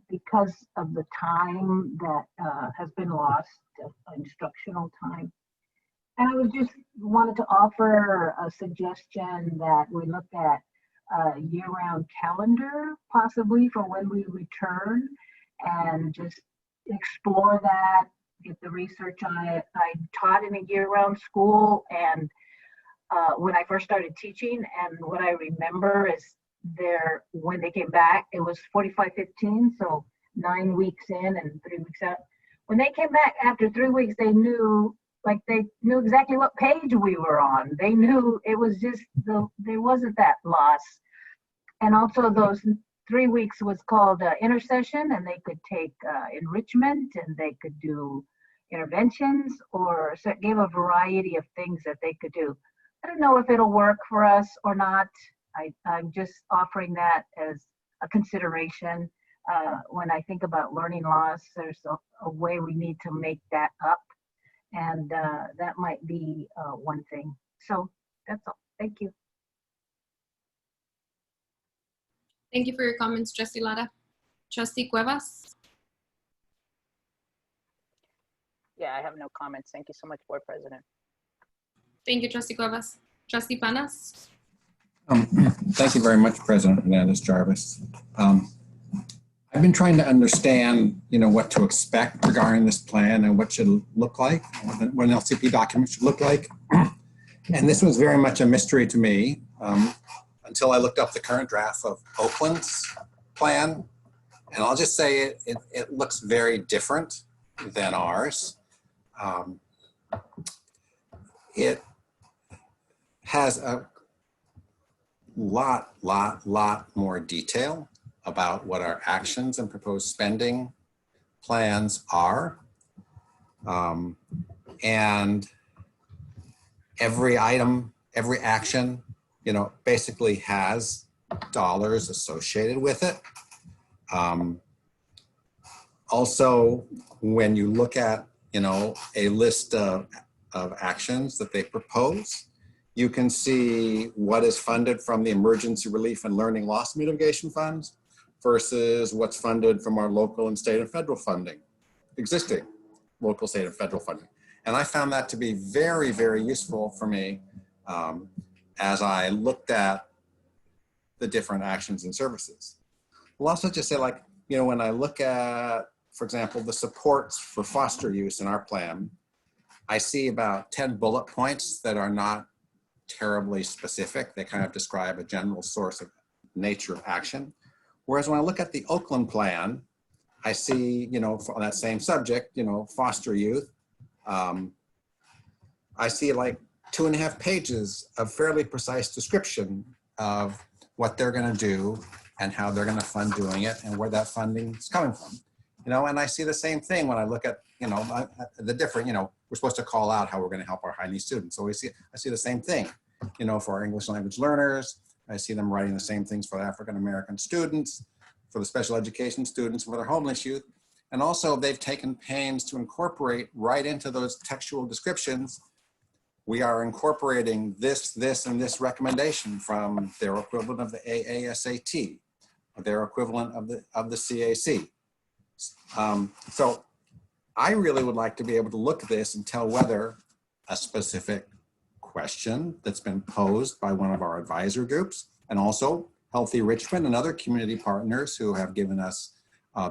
because of the time that has been lost, instructional time. And I was just wanted to offer a suggestion that we look at a year-round calendar, possibly for when we return, and just explore that, get the research on it. I taught in a year-round school, and when I first started teaching, and what I remember is when they came back, it was 45-15, so 9 weeks in and 3 weeks out. When they came back after 3 weeks, they knew exactly what page we were on. They knew it was just there wasn't that loss. And also those 3 weeks was called intercession, and they could take enrichment, and they could do interventions, or so it gave a variety of things that they could do. I don't know if it'll work for us or not. I'm just offering that as a consideration. When I think about learning loss, there's a way we need to make that up, and that might be one thing. So that's all. Thank you. Thank you for your comments, Trustee Lara. Trustee Cuevas? Yeah, I have no comments. Thank you so much, Board President. Thank you, Trustee Cuevas. Trustee Panas? Thank you very much, President Hernandez-Jarvis. I've been trying to understand, what to expect regarding this plan and what should look like, what an LCP document should look like. And this was very much a mystery to me until I looked up the current draft of Oakland's plan. And I'll just say it looks very different than ours. It has a lot more detail about what our actions and proposed spending plans are. And every item, every action, basically has dollars associated with it. Also, when you look at, a list of actions that they propose, you can see what is funded from the Emergency Relief and Learning Loss Mitigation Funds versus what's funded from our local and state and federal funding, existing local, state, and federal funding. And I found that to be very, very useful for me as I looked at the different actions and services. We'll also just say, like, when I look at, for example, the supports for foster use in our plan, I see about 10 bullet points that are not terribly specific. They kind of describe a general source of nature of action. Whereas when I look at the Oakland plan, I see, for that same subject, foster youth, I see like 2.5 pages of fairly precise description of what they're going to do and how they're going to fund doing it and where that funding is coming from. And I see the same thing when I look at, the different, we're supposed to call out how we're going to help our high need students. So I see the same thing, for our English language learners. I see them writing the same things for the African-American students, for the special education students, for their homeless youth. And also they've taken pains to incorporate right into those textual descriptions. We are incorporating this, and this recommendation from their equivalent of the AASAT, or their equivalent of the CAC. So I really would like to be able to look at this and tell whether a specific question that's been posed by one of our advisor groups, and also Healthy Richmond and other community partners who have given us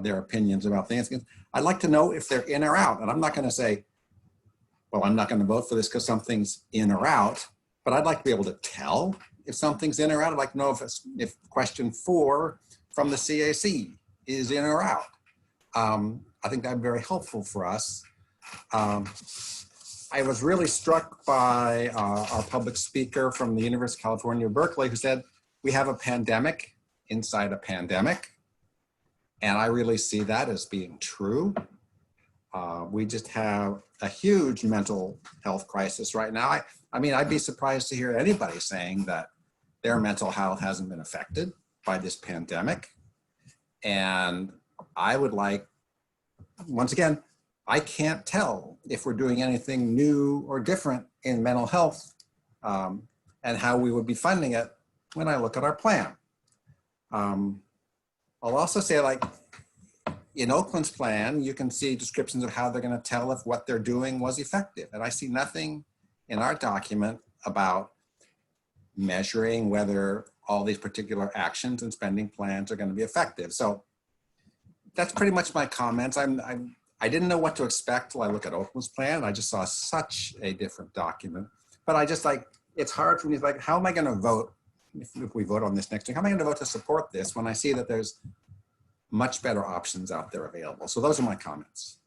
their opinions about things. I'd like to know if they're in or out. And I'm not going to say, well, I'm not going to vote for this because something's in or out, but I'd like to be able to tell if something's in or out. I'd like to know if question 4 from the CAC is in or out. I think that'd be very helpful for us. I was really struck by our public speaker from the University of California, Berkeley, who said, we have a pandemic inside a pandemic. And I really see that as being true. We just have a huge mental health crisis right now. I mean, I'd be surprised to hear anybody saying that their mental health hasn't been affected by this pandemic. And I would like, once again, I can't tell if we're doing anything new or different in mental health and how we would be funding it when I look at our plan. I'll also say, like, in Oakland's plan, you can see descriptions of how they're going to tell if what they're doing was effective. And I see nothing in our document about measuring whether all these particular actions and spending plans are going to be effective. So that's pretty much my comments. I didn't know what to expect till I look at Oakland's plan. I just saw such a different document. But I just, like, it's hard for me, like, how am I going to vote if we vote on this next week? How am I going to vote to support this when I see that there's much better options out there available? So those are my comments.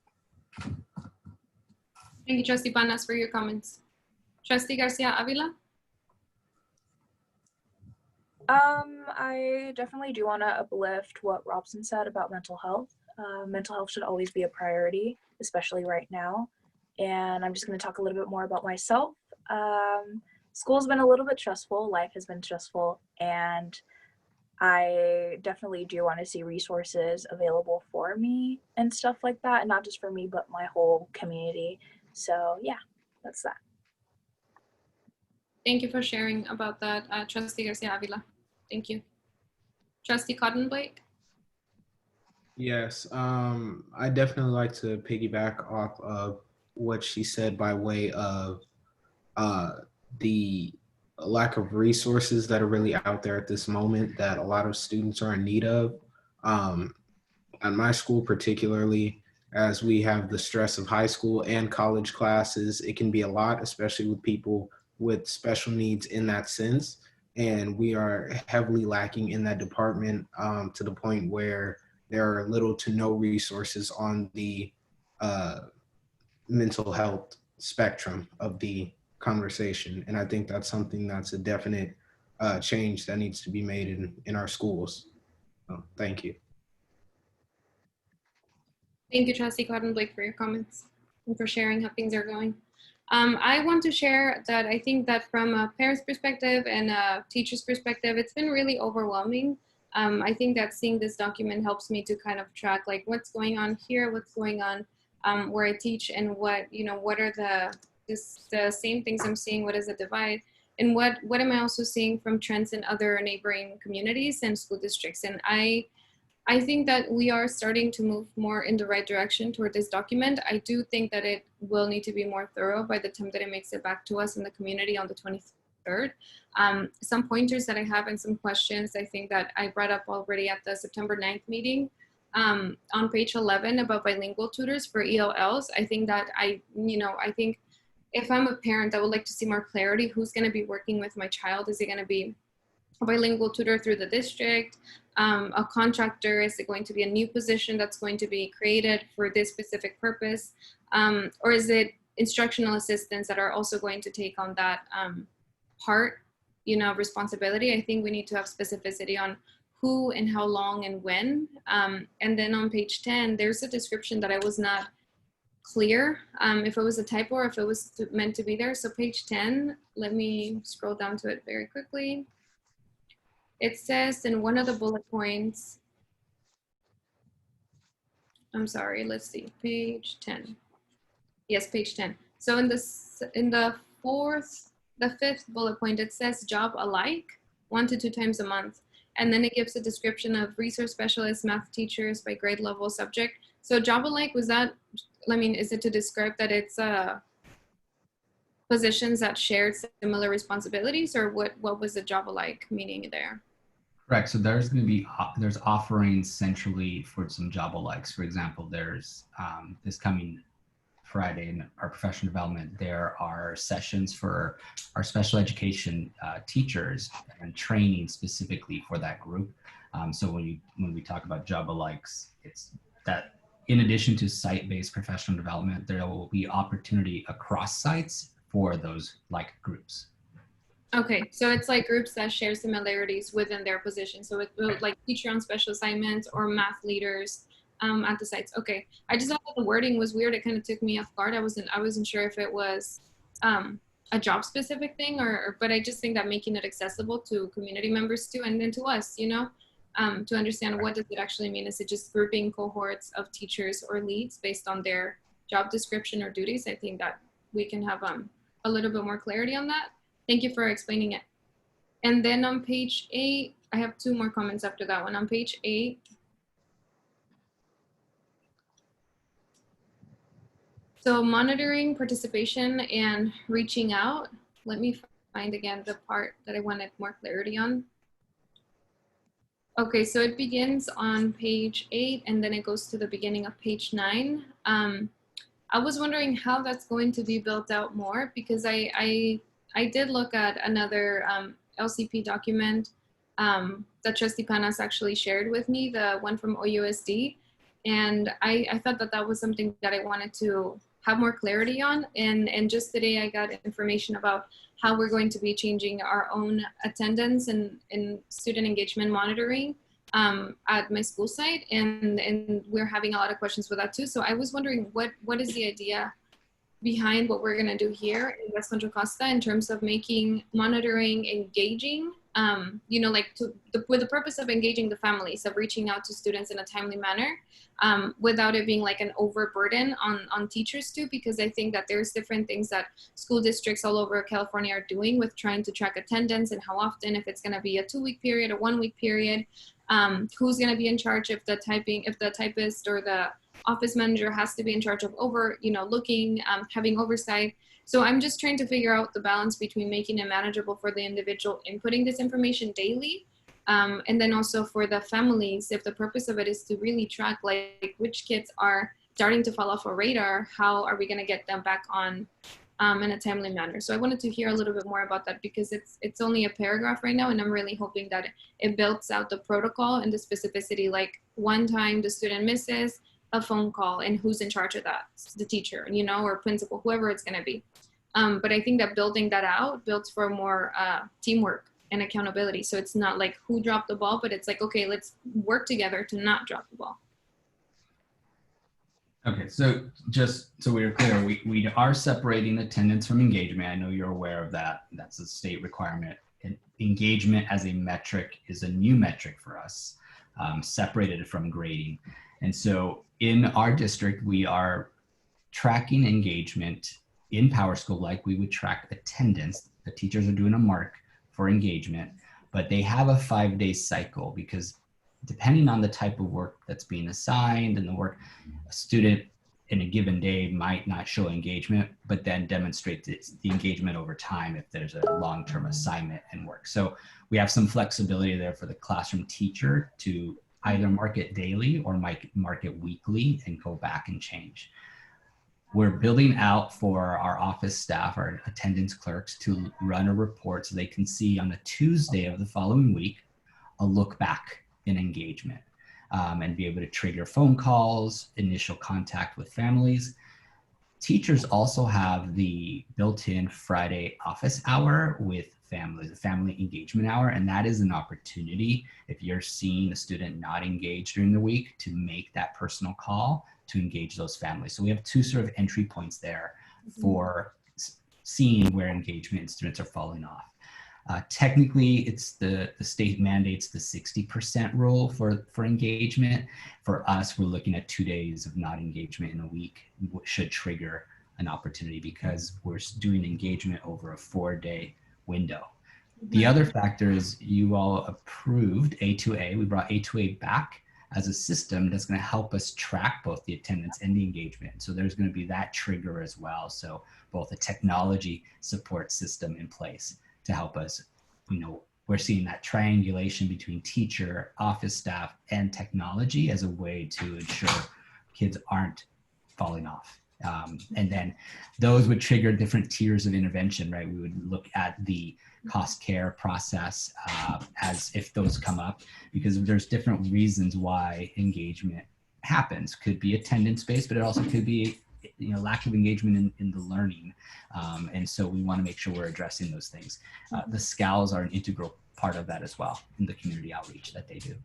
Thank you, Trustee Panas, for your comments. Trustee Garcia Avila? I definitely do want to uplift what Robson said about mental health. Mental health should always be a priority, especially right now. And I'm just going to talk a little bit more about myself. School's been a little bit stressful, life has been stressful, and I definitely do want to see resources available for me and stuff like that, and not just for me, but my whole community. So yeah, that's that. Thank you for sharing about that, Trustee Garcia Avila. Thank you. Trustee Cotton Blake? Yes, I definitely like to piggyback off of what she said by way of the lack of resources that are really out there at this moment that a lot of students are in need of. At my school particularly, as we have the stress of high school and college classes, it can be a lot, especially with people with special needs in that sense. And we are heavily lacking in that department to the point where there are little to no resources on the mental health spectrum of the conversation. And I think that's something that's a definite change that needs to be made in our schools. So, thank you. Thank you, Trustee Cotton Blake, for your comments and for sharing how things are going. I want to share that I think that from a parent's perspective and a teacher's perspective, it's been really overwhelming I think that seeing this document helps me to kind of track like what's going on here, what's going on where I teach, and what are the same things I'm seeing, what is the divide, and what am I also seeing from trends in other neighboring communities and school districts. And I think that we are starting to move more in the right direction toward this document. I do think that it will need to be more thorough by the time that it makes it back to us in the community on the 23rd. Some pointers that I have and some questions I think that I brought up already at the September 9th meeting on page 11 about bilingual tutors for ELLs. I think that I think if I'm a parent, I would like to see more clarity. Who's going to be working with my child? Is it going to be a bilingual tutor through the district, a contractor? Is it going to be a new position that's going to be created for this specific purpose? Or is it instructional assistants that are also going to take on that part, responsibility? I think we need to have specificity on who and how long and when. And then on page 10, there's a description that I was not clear if it was a typo or if it was meant to be there. So page 10, let me scroll down to it very quickly. It says in one of the bullet points, I'm sorry, let's see, page 10. Yes, page 10. So in the fifth bullet point, it says job alike 1 to 2 times a month. And then it gives a description of resource specialists, math teachers by grade level subject. So job alike, was that, is it to describe that it's positions that shared similar responsibilities, or what was the job alike meaning there? Correct. So there's going to be there's offerings centrally for some job alikes. For example, there's this coming Friday in our professional development, there are sessions for our special education teachers and training specifically for that group. So when we talk about job alikes, it's that in addition to site-based professional development, there will be opportunity across sites for those like groups. Okay, so it's like groups that share similarities within their position. So it's like teacher on special assignments or math leaders at the sites. Okay, I just thought that the wording was weird. It kind of took me off guard. I wasn't sure if it was a job specific thing but I just think that making it accessible to community members too, and then to us, to understand what does it actually mean. Is it just grouping cohorts of teachers or leads based on their job description or duties? I think that we can have a little bit more clarity on that. Thank you for explaining it. And then on page 8, I have 2 more comments after that one. On page 8, so monitoring participation and reaching out. Let me find again the part that I wanted more clarity on. Okay, so it begins on page 8 and then it goes to the beginning of page 9. I was wondering how that's going to be built out more, because I did look at another LCP document that Trustee Panas actually shared with me, the one from OUSD. And I thought that that was something that I wanted to have more clarity on. And just today I got information about how we're going to be changing our own attendance and student engagement monitoring at my school site. And we're having a lot of questions with that too. So I was wondering what is the idea behind what we're gonna do here in West Contra Costa in terms of making monitoring engaging, with the purpose of engaging the families, of reaching out to students in a timely manner, without it being like an overburden on teachers too, because I think that there's different things that school districts all over California are doing with trying to track attendance and how often, if it's gonna be a 2-week period, a 1-week period, who's gonna be in charge, if the typist or the office manager has to be in charge of looking, having oversight. So I'm just trying to figure out the balance between making it manageable for the individual inputting this information daily, and then also for the families, if the purpose of it is to really track like which kids are starting to fall off a radar, how are we going to get them back on in a timely manner. So I wanted to hear a little bit more about that, because it's only a paragraph right now, and I'm really hoping that it builds out the protocol and the specificity, like one time the student misses a phone call and who's in charge of that, the teacher, or principal, whoever it's going to be. But I think that building that out builds for more teamwork and accountability. So it's not like who dropped the ball, but it's like, okay, let's work together to not drop the ball. Okay, so just so we're clear, we are separating attendance from engagement. I know you're aware of that. That's a state requirement. And engagement as a metric is a new metric for us, separated from grading. And so in our district, we are tracking engagement in PowerSchool like we would track attendance. The teachers are doing a mark for engagement, but they have a 5-day cycle because depending on the type of work that's being assigned and the work, a student in a given day might not show engagement, but then demonstrate the engagement over time if there's a long-term assignment and work. So we have some flexibility there for the classroom teacher to either mark it daily or mark it weekly and go back and change. We're building out for our office staff, our attendance clerks, to run a report so they can see on a Tuesday of the following week a look back in engagement, and be able to trigger phone calls, initial contact with families. Teachers also have the built-in Friday office hour with families, the family engagement hour, and that is an opportunity if you're seeing a student not engaged during the week to make that personal call to engage those families. So we have two sort of entry points there for seeing where engagement and students are falling off. Technically, it's the state mandates the 60% rule for engagement. For us, we're looking at 2 days of not engagement in a week should trigger an opportunity because we're doing engagement over a 4-day window. The other factor is you all approved A2A. We brought A2A back as a system that's going to help us track both the attendance and the engagement. So there's going to be that trigger as well. So both a technology support system in place to help us, we're seeing that triangulation between teacher, office staff, and technology as a way to ensure kids aren't falling off. And then those would trigger different tiers of intervention, right? We would look at the cost care process as if those come up, because there's different reasons why engagement happens. Could be attendance-based, but it also could be lack of engagement in the learning. And so we want to make sure we're addressing those things. The SCALs are an integral part of that as well in the community outreach that they do.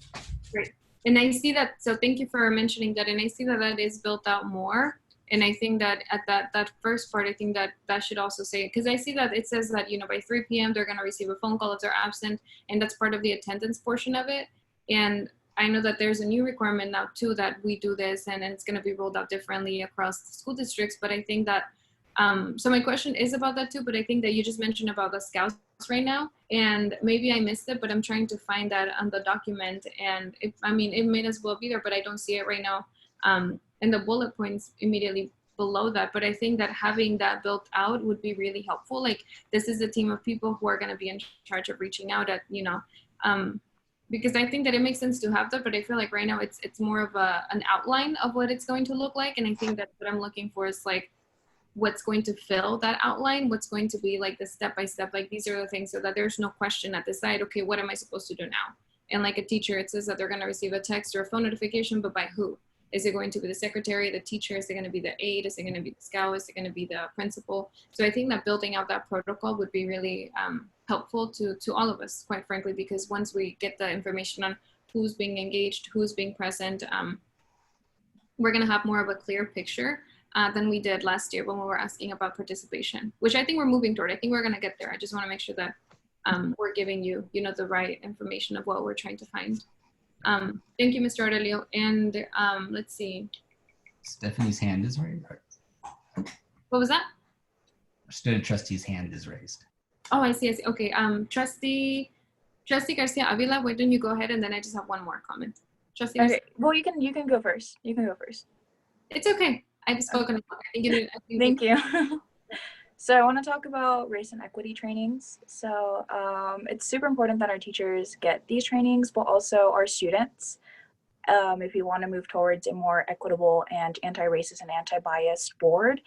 Great. And I see that, so thank you for mentioning that. And I see that that is built out more. And I think that at that first part, I think that should also say, because I see that it says that, by 3 p.m. they're going to receive a phone call if they're absent, and that's part of the attendance portion of it. And I know that there's a new requirement now too that we do this, and it's going to be rolled out differently across the school districts. But I think that, so my question is about that too, but I think that you just mentioned about the scouts right now, and maybe I missed it, but I'm trying to find that on the document. And it may as well be there, but I don't see it right now. And the bullet points immediately below that. But I think that having that built out would be really helpful. Like, this is a team of people who are going to be in charge of reaching out at, because I think that it makes sense to have that, but I feel like right now it's more of an outline of what it's going to look like. And I think that what I'm looking for is like, what's going to fill that outline, what's going to be like the step-by-step, like these are the things, so that there's no question at the side, okay, what am I supposed to do now? And like a teacher, it says that they're going to receive a text or a phone notification, but by who? Is it going to be the secretary, the teacher? Is it going to be the aide? Is it going to be the scout? Is it going to be the principal? So I think that building out that protocol would be really helpful to all of us, quite frankly, because once we get the information on who's being engaged, who's being present, we're going to have more of a clear picture than we did last year when we were asking about participation, which I think we're moving toward. I think we're going to get there. I just want to make sure that we're giving you, the right information of what we're trying to find. Thank you, Mr. Aurelio. And let's see. Stephanie's hand is raised. What was that? Student trustee's hand is raised. Oh, I see. Okay. Trustee Garcia Avila, why don't you go ahead, and then I just have one more comment. Trustee. Okay. Well, you can go first. You can go first. It's okay. I've spoken. Okay. Thank you. So I want to talk about race and equity trainings. So it's super important that our teachers get these trainings, but also our students. If we want to move towards a more equitable and anti-racist and anti-biased board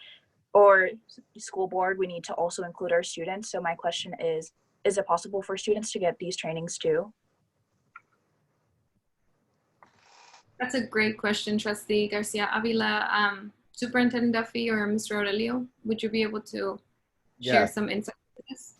or school board, we need to also include our students. So my question is it possible for students to get these trainings too? That's a great question, Trustee Garcia Avila. Superintendent Duffy or Mr. Aurelio, would you be able to share some insight into this?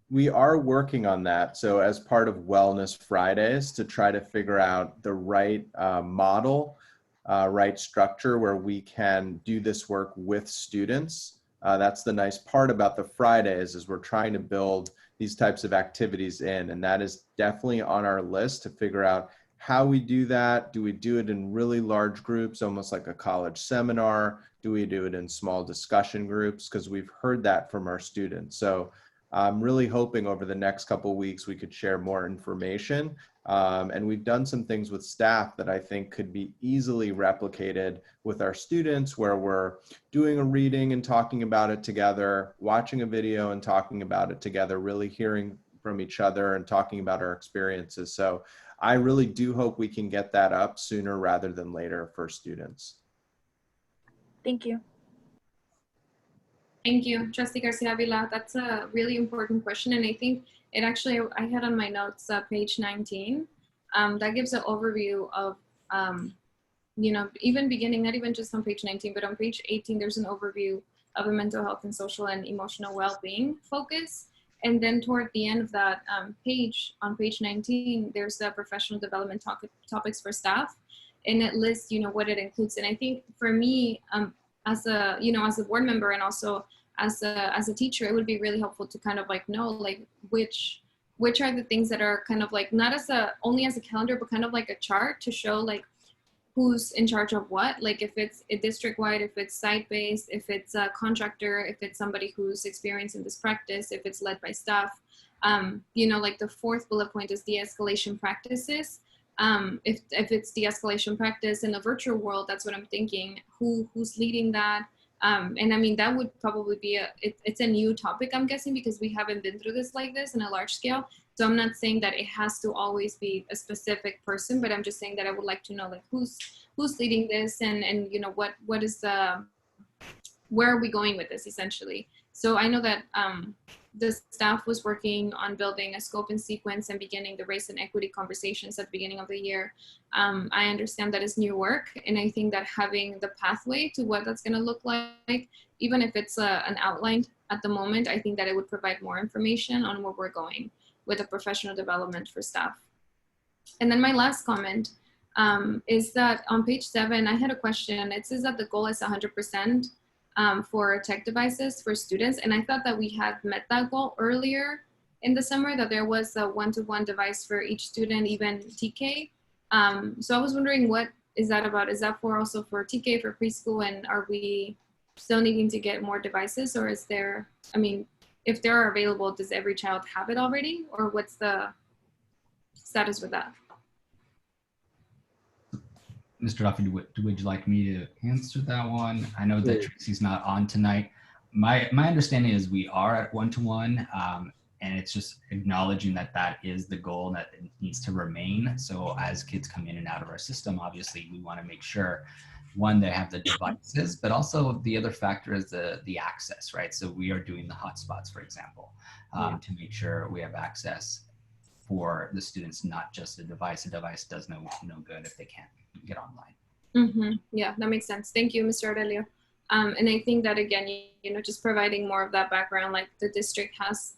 We are working on that. So as part of Wellness Fridays, to try to figure out the right model, right structure where we can do this work with students. That's the nice part about the Fridays, is we're trying to build these types of activities in. And that is definitely on our list to figure out how we do that. Do we do it in really large groups, almost like a college seminar? Do we do it in small discussion groups? Because we've heard that from our students. So I'm really hoping over the next couple of weeks we could share more information. And we've done some things with staff that I think could be easily replicated with our students, where we're doing a reading and talking about it together, watching a video and talking about it together, really hearing from each other and talking about our experiences. So I really do hope we can get that up sooner rather than later for students. Thank you. Thank you, Trustee Garcia Avila. That's a really important question. And I think it actually, I had on my notes, page 19, that gives an overview of, you know, even beginning, not even just on page 19, but on page 18, there's an overview of a mental health and social and emotional well-being focus. And then toward the end of that page, on page 19, there's the professional development topics for staff. And it lists, you know, what it includes. And I think for me, as a, you know, as a board member and also as a teacher, it would be really helpful to kind of like know like which are the things that are kind of like not as only as a calendar, but kind of like a chart to show like who's in charge of what, like if it's a district-wide, if it's site-based, if it's a contractor, if it's somebody who's experienced in this practice, if it's led by staff. You know, like the fourth bullet point is de-escalation practices. If it's de-escalation practice in the virtual world, that's what I'm thinking. Who's leading that? And I mean, that would probably be it's a new topic, I'm guessing, because we haven't been through this like this in a large scale. So I'm not saying that it has to always be a specific person, but I'm just saying that I would like to know like who's leading this and you know, what is where are we going with this essentially? So I know that the staff was working on building a scope and sequence and beginning the race and equity conversations at the beginning of the year. I understand that is new work, and I think that having the pathway to what that's going to look like, even if it's an outline at the moment, I think that it would provide more information on where we're going with the professional development for staff. And then my last comment is that on page 7, I had a question. It says that the goal is 100% for tech devices for students. And I thought that we had met that goal earlier in the summer, that there was a one-to-one device for each student, even TK. So I was wondering, what is that about? Is that for also for TK, for preschool? And are we still needing to get more devices, or is there, I mean, if they are available, does every child have it already, or what's the status with that? Mr. Duffy, would you like me to answer that one? I know that Tracy's not on tonight. My understanding is we are at one-to-one, and it's just acknowledging that that is the goal and that it needs to remain. So as kids come in and out of our system, obviously we want to make sure, one, they have the devices, but also the other factor is the access, right? So we are doing the hotspots, for example, to make sure we have access for the students, not just a device. A device does no good if they can't get online. Mm-hmm. Yeah, that makes sense. Thank you, Mr. Aurelio. And I think that again, you know, just providing more of that background, like the district has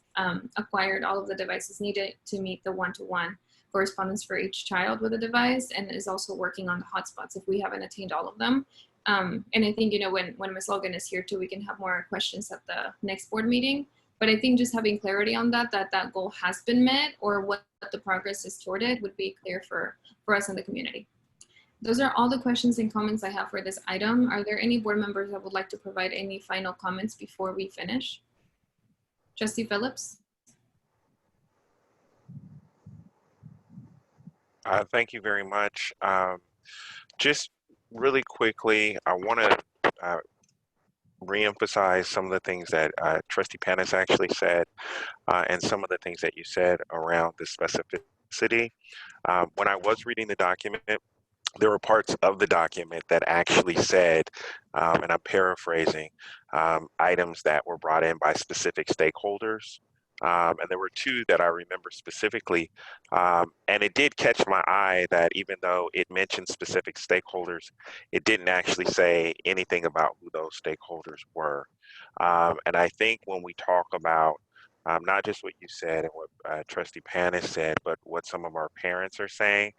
acquired all of the devices needed to meet the one-to-one correspondence for each child with a device, and is also working on the hotspots if we haven't attained all of them. And I think, you know, when Ms. Logan is here too, we can have more questions at the next board meeting. But I think just having clarity on that goal has been met, or what the progress is toward it, would be clear for us in the community. Those are all the questions and comments I have for this item. Are there any board members that would like to provide any final comments before we finish? Trustee Phillips? Thank you very much. Just really quickly, I want to reemphasize some of the things that Trustee Panis actually said, and some of the things that you said around the specificity. When I was reading the document, there were parts of the document that actually said, and I'm paraphrasing, items that were brought in by specific stakeholders. And there were two that I remember specifically. And it did catch my eye that even though it mentioned specific stakeholders, it didn't actually say anything about who those stakeholders were. And I think when we talk about not just what you said and what Trustee Panis said, but what some of our parents are saying,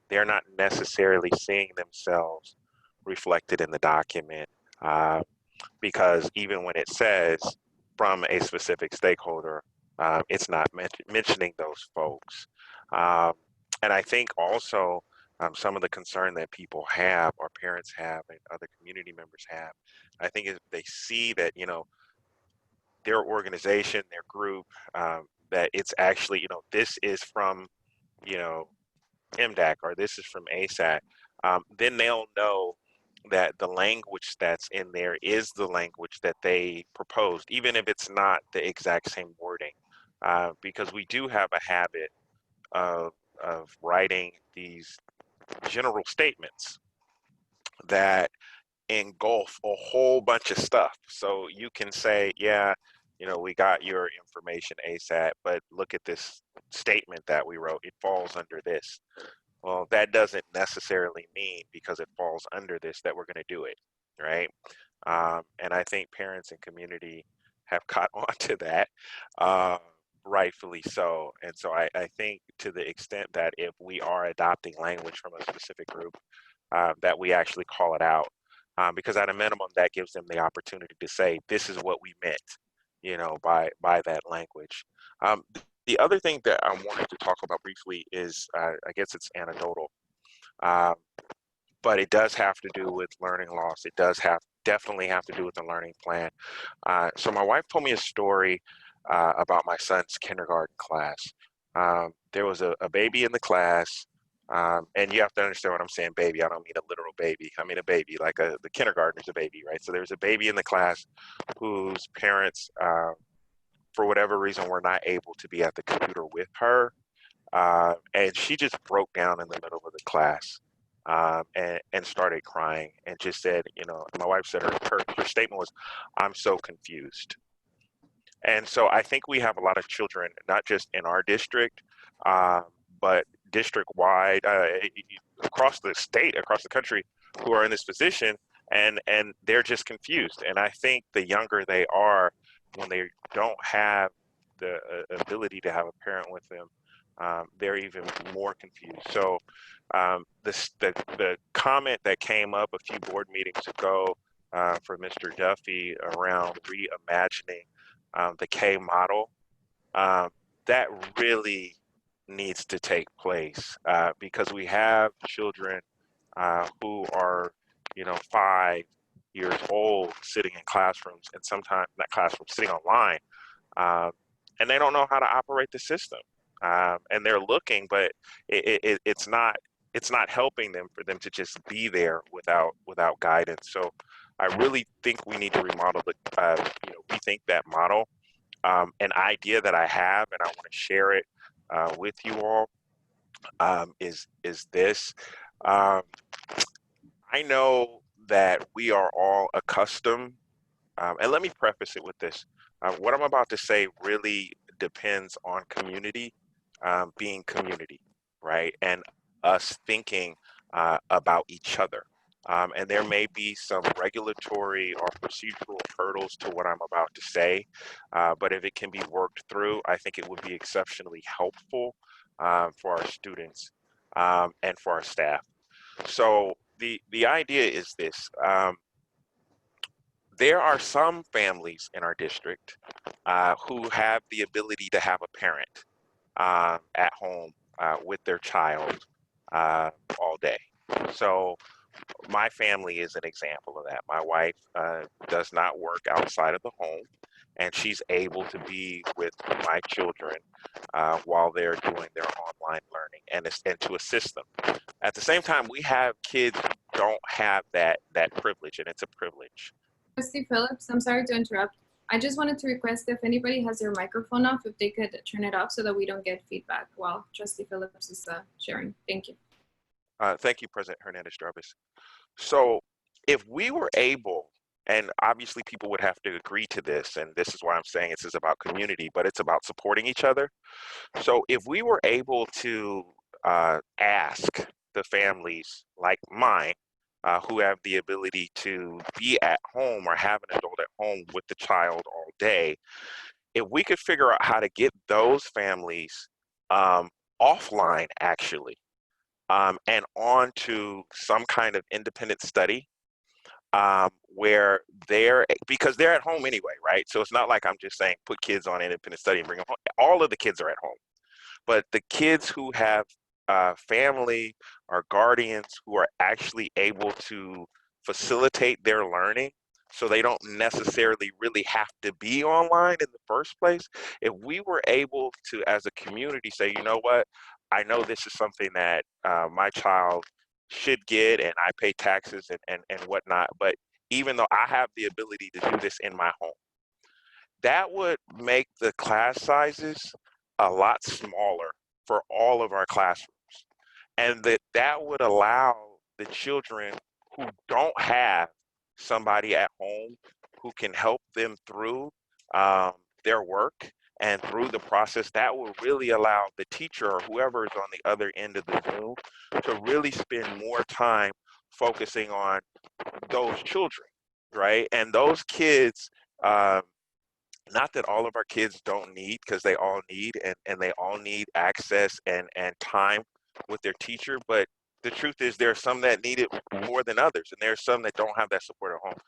they're not necessarily seeing themselves reflected in the document, because even when it says from a specific stakeholder, It's not mentioning those folks. And I think also some of the concern that people have, or parents have, and other community members have, I think is they see that, you know, their organization, their group, that it's actually, you know, this is from, you know, MDAC or this is from ASAT, then they'll know that the language that's in there is the language that they proposed, even if it's not the exact same wording, because we do have a habit of writing these general statements that engulf a whole bunch of stuff. So you can say, yeah, you know, we got your information ASAP, but look at this statement that we wrote. It falls under this. Well, that doesn't necessarily mean because it falls under this that we're going to do it, right? And I think parents and community have caught on to that, rightfully so. And so I think to the extent that if we are adopting language from a specific group, that we actually call it out. Because at a minimum, that gives them the opportunity to say, this is what we meant, you know, by that language. The other thing that I wanted to talk about briefly is, I guess it's anecdotal, but it does have to do with learning loss. It does definitely have to do with the learning plan. So my wife told me a story about my son's kindergarten class. There was a baby in the class, and you have to understand what I'm saying, baby. I don't mean a literal baby. I mean a baby, like the kindergartner's a baby, right? So there's a baby in the class whose parents, for whatever reason, were not able to be at the computer with her. And she just broke down in the middle of the class, and started crying and just said, you know, my wife said her statement was, I'm so confused. And so I think we have a lot of children, not just in our district, but district-wide, across the state, across the country, who are in this position, and they're just confused. And I think the younger they are, when they don't have the ability to have a parent with them, they're even more confused. So the comment that came up a few board meetings ago for Mr. Duffy around reimagining the K model, that really needs to take place, because we have children who are, you know, 5 years old sitting in classrooms, and sometimes not classrooms, sitting online, and they don't know how to operate the system, and they're looking, but it's not helping them for them to just be there without guidance. So I really think we need to remodel rethink that model. An idea that I have, and I want to share it with you all, is this. I know that we are all accustomed, and let me preface it with this. What I'm about to say really depends on community being community, right? And us thinking about each other. And there may be some regulatory or procedural hurdles to what I'm about to say, but if it can be worked through, I think it would be exceptionally helpful for our students and for our staff. So the idea is this. There are some families in our district who have the ability to have a parent at home with their child all day. So my family is an example of that. My wife does not work outside of the home, and she's able to be with my children while they're doing their online learning and to assist them. At the same time, we have kids who don't have that privilege, and it's a privilege. Trustee Phillips, I'm sorry to interrupt. I just wanted to request if anybody has their microphone off, if they could turn it off so that we don't get feedback while Trustee Phillips is sharing. Thank you. Thank you, President Hernandez-Jarvis. So if we were able, and obviously people would have to agree to this, and this is why I'm saying this is about community, but it's about supporting each other. So if we were able to ask the families like mine, who have the ability to be at home or have an adult at home with the child all day, if we could figure out how to get those families offline, actually, and on to some kind of independent study, where because they're at home anyway, right? So it's not like I'm just saying put kids on independent study and bring them home. All of the kids are at home. But the kids who have family or guardians who are actually able to facilitate their learning, so they don't necessarily really have to be online in the first place, if we were able to, as a community, say, you know what, I know this is something that my child should get, and I pay taxes and whatnot, but even though I have the ability to do this in my home, that would make the class sizes a lot smaller for all of our classrooms. And that would allow the children who don't have somebody at home who can help them through their work and through the process. That will really allow the teacher or whoever is on the other end of the Zoom to really spend more time focusing on those children, right? And those kids, not that all of our kids don't need, because they all need, and they all need access and time with their teacher, but the truth is there are some that need it more than others, and there are some that don't have that support at home.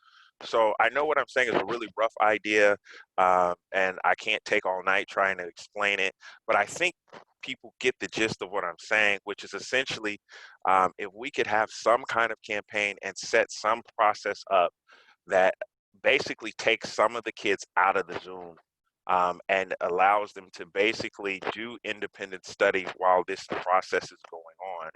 So I know what I'm saying is a really rough idea, and I can't take all night trying to explain it, but I think people get the gist of what I'm saying, which is essentially if we could have some kind of campaign and set some process up that basically takes some of the kids out of the Zoom and allows them to basically do independent study while this process is going on.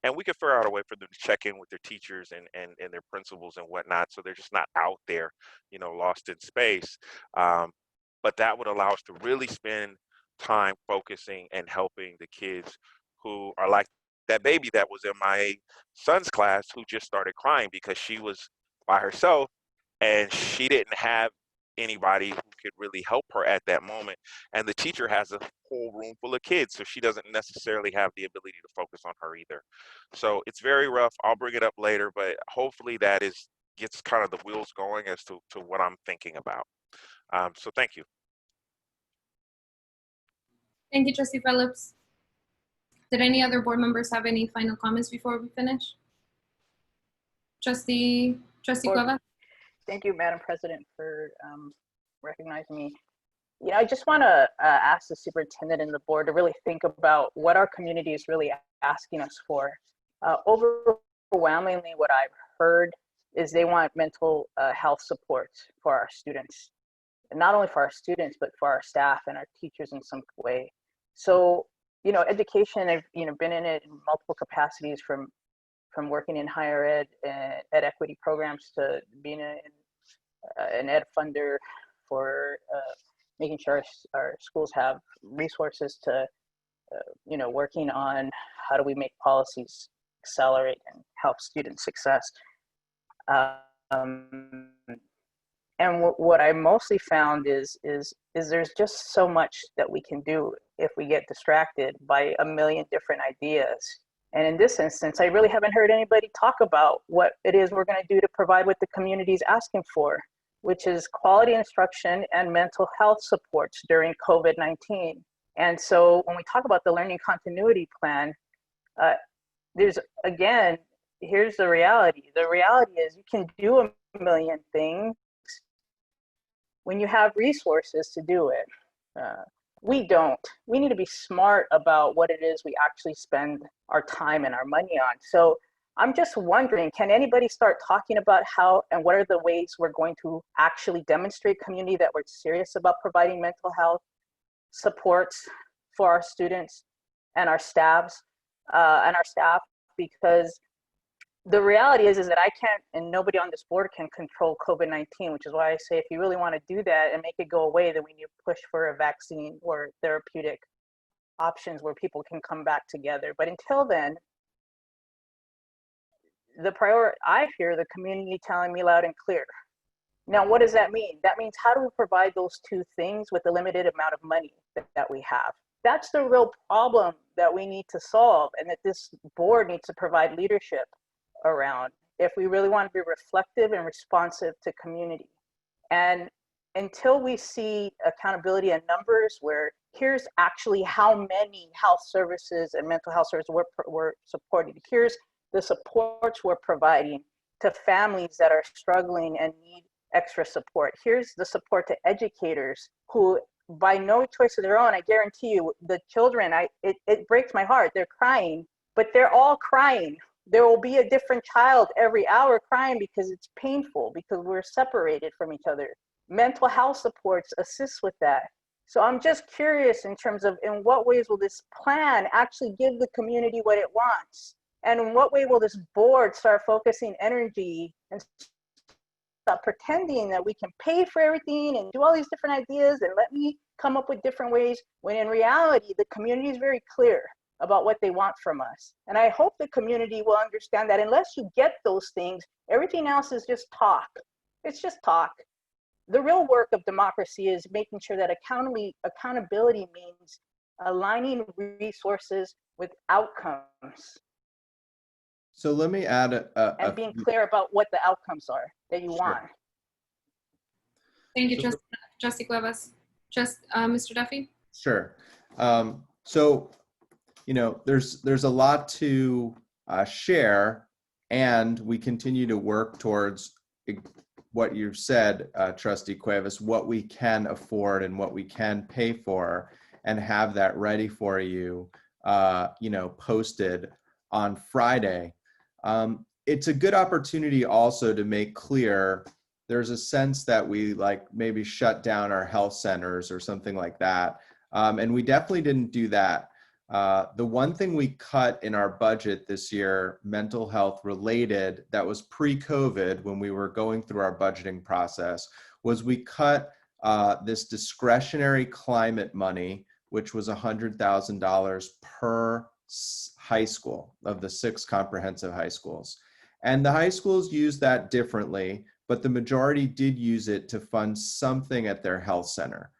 And we could figure out a way for them to check in with their teachers and their principals and whatnot, so they're just not out there, you know, lost in space. But that would allow us to really spend time focusing and helping the kids who are like that baby that was in my son's class who just started crying because she was by herself and she didn't have anybody who could really help her at that moment. And the teacher has a whole room full of kids, so she doesn't necessarily have the ability to focus on her either. So it's very rough. I'll bring it up later, but hopefully that gets kind of the wheels going as to what I'm thinking about. So thank you. Thank you, Trustee Phillips. Did any other board members have any final comments before we finish? Trustee Cueva? Thank you, Madam President, for recognizing me. You know, I just want to ask the superintendent and the board to really think about what our community is really asking us for. Overwhelmingly, what I've heard is they want mental health support for our students. And not only for our students, but for our staff and our teachers in some way. So, you know, education, I've, you know, been in it in multiple capacities, from working in higher ed and ed equity programs to being an ed funder for making sure our schools have resources to, you know, working on how do we make policies accelerate and help student success. And what I mostly found is there's just so much that we can do if we get distracted by a million different ideas. And in this instance, I really haven't heard anybody talk about what it is we're going to do to provide what the community is asking for, which is quality instruction and mental health supports during COVID-19. And so when we talk about the learning continuity plan, there's, again, here's the reality. The reality is you can do a million things when you have resources to do it. We don't. We need to be smart about what it is we actually spend our time and our money on. So I'm just wondering, can anybody start talking about how and what are the ways we're going to actually demonstrate community that we're serious about providing mental health supports for our students and our staff, because the reality is that I can't, and nobody on this board can control COVID-19, which is why I say if you really want to do that and make it go away, then we need to push for a vaccine or therapeutic options where people can come back together. But until then, I hear the community telling me loud and clear. Now, what does that mean? That means how do we provide those two things with the limited amount of money that we have? That's the real problem that we need to solve, and that this board needs to provide leadership around if we really want to be reflective and responsive to community. And until we see accountability and numbers where here's actually how many health services and mental health services we're supporting, here's the supports we're providing to families that are struggling and need extra support. Here's the support to educators who, by no choice of their own, I guarantee you, the children, it breaks my heart. They're crying, but they're all crying. There will be a different child every hour crying because it's painful, because we're separated from each other. Mental health supports assist with that. So I'm just curious in terms of, in what ways will this plan actually give the community what it wants? And in what way will this board start focusing energy and stop pretending that we can pay for everything and do all these different ideas and let me come up with different ways, when in reality, the community is very clear about what they want from us. And I hope the community will understand that unless you get those things, everything else is just talk. It's just talk. The real work of democracy is making sure that accountability means aligning resources with outcomes. So let me add and being clear about what the outcomes are that you want. Thank you, Trustee Cuevas. Mr. Duffy? Sure. So, you know, there's a lot to share, and we continue to work towards what you've said, Trustee Cuevas, what we can afford and what we can pay for, and have that ready for you, you know, posted on Friday. It's a good opportunity also to make clear there's a sense that we like maybe shut down our health centers or something like that. And we definitely didn't do that. The one thing we cut in our budget this year, mental health related, that was pre-COVID when we were going through our budgeting process, was we cut this discretionary climate money, which was $100,000 per high school of the 6 comprehensive high schools. And the high schools use that differently, but the majority did use it to fund something at their health center.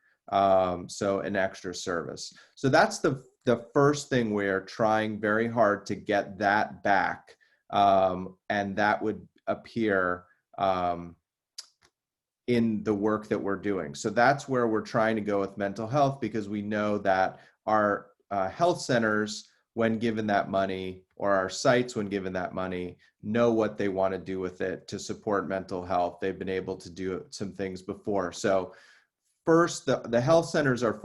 So an extra service. So that's the first thing we're trying very hard to get that back. And that would appear in the work that we're doing. So that's where we're trying to go with mental health, because we know that our health centers, when given that money, or our sites when given that money, know what they want to do with it to support mental health. They've been able to do some things before. So first, the health centers are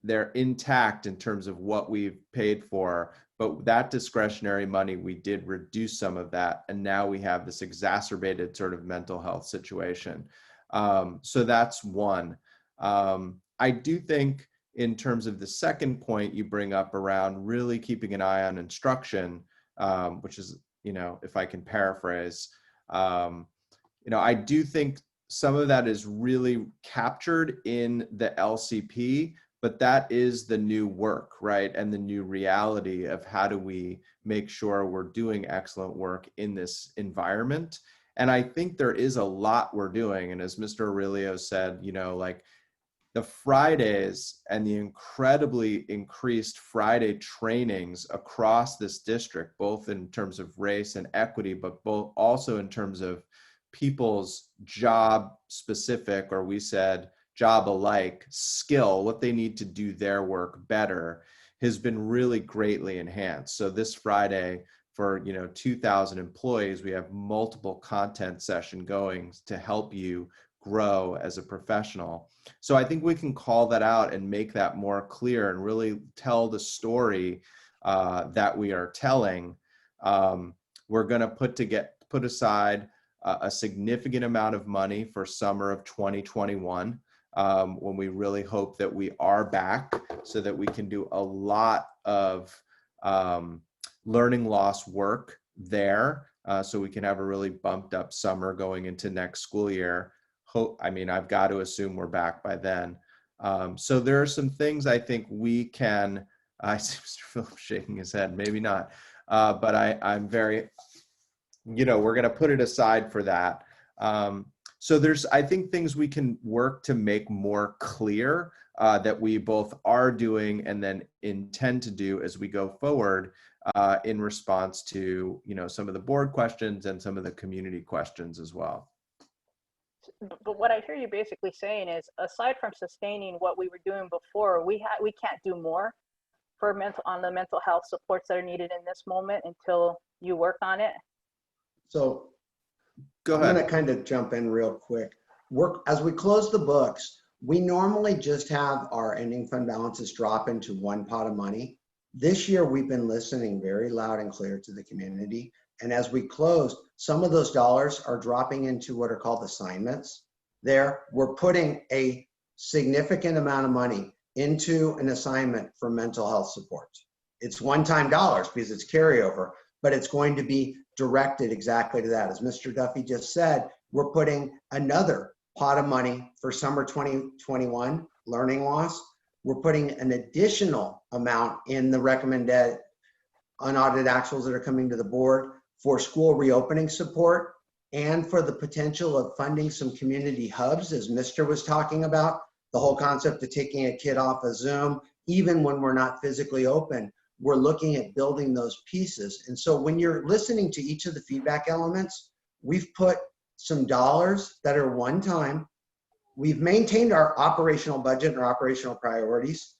they're intact in terms of what we've paid for, but that discretionary money, we did reduce some of that. And now we have this exacerbated sort of mental health situation. So that's one. I do think in terms of the second point you bring up around really keeping an eye on instruction, which is, you know, if I can paraphrase, you know, I do think some of that is really captured in the LCP, but that is the new work, right? And the new reality of how do we make sure we're doing excellent work in this environment. And I think there is a lot we're doing. And as Mr. Aurelio said, you know, like the Fridays and the incredibly increased Friday trainings across this district, both in terms of race and equity, but both also in terms of people's job specific, or we said job alike skill, what they need to do their work better, has been really greatly enhanced. So this Friday, for 2,000 employees, we have multiple content session going to help you grow as a professional. So I think we can call that out and make that more clear and really tell the story that we are telling. We're going to put aside a significant amount of money for summer of 2021, when we really hope that we are back, so that we can do a lot of learning loss work there, so we can have a really bumped up summer going into next school year. I've got to assume we're back by then. So there are some things I think we can, I see Mr. Phillips shaking his head, maybe not, but I'm very, we're going to put it aside for that. So there's, I think, things we can work to make more clear that we both are doing and then intend to do as we go forward in response to, some of the board questions and some of the community questions as well. But what I hear you basically saying is, aside from sustaining what we were doing before, we can't do more for the mental health supports that are needed in this moment until you work on it. So Go I'm ahead. going to kind of jump in real quick. As we close the books, we normally just have our ending fund balances drop into one pot of money. This year, we've been listening very loud and clear to the community. And as we close, some of those dollars are dropping into what are called assignments. There, we're putting a significant amount of money into an assignment for mental health support. It's one-time dollars because it's carryover, but it's going to be directed exactly to that. As Mr. Duffy just said, we're putting another pot of money for summer 2021 learning loss. We're putting an additional amount in the recommended unaudited actuals that are coming to the board for school reopening support and for the potential of funding some community hubs, as Mr. was talking about, the whole concept of taking a kid off of Zoom, even when we're not physically open, we're looking at building those pieces. And so when you're listening to each of the feedback elements, we've put some dollars that are one time. We've maintained our operational budget and our operational priorities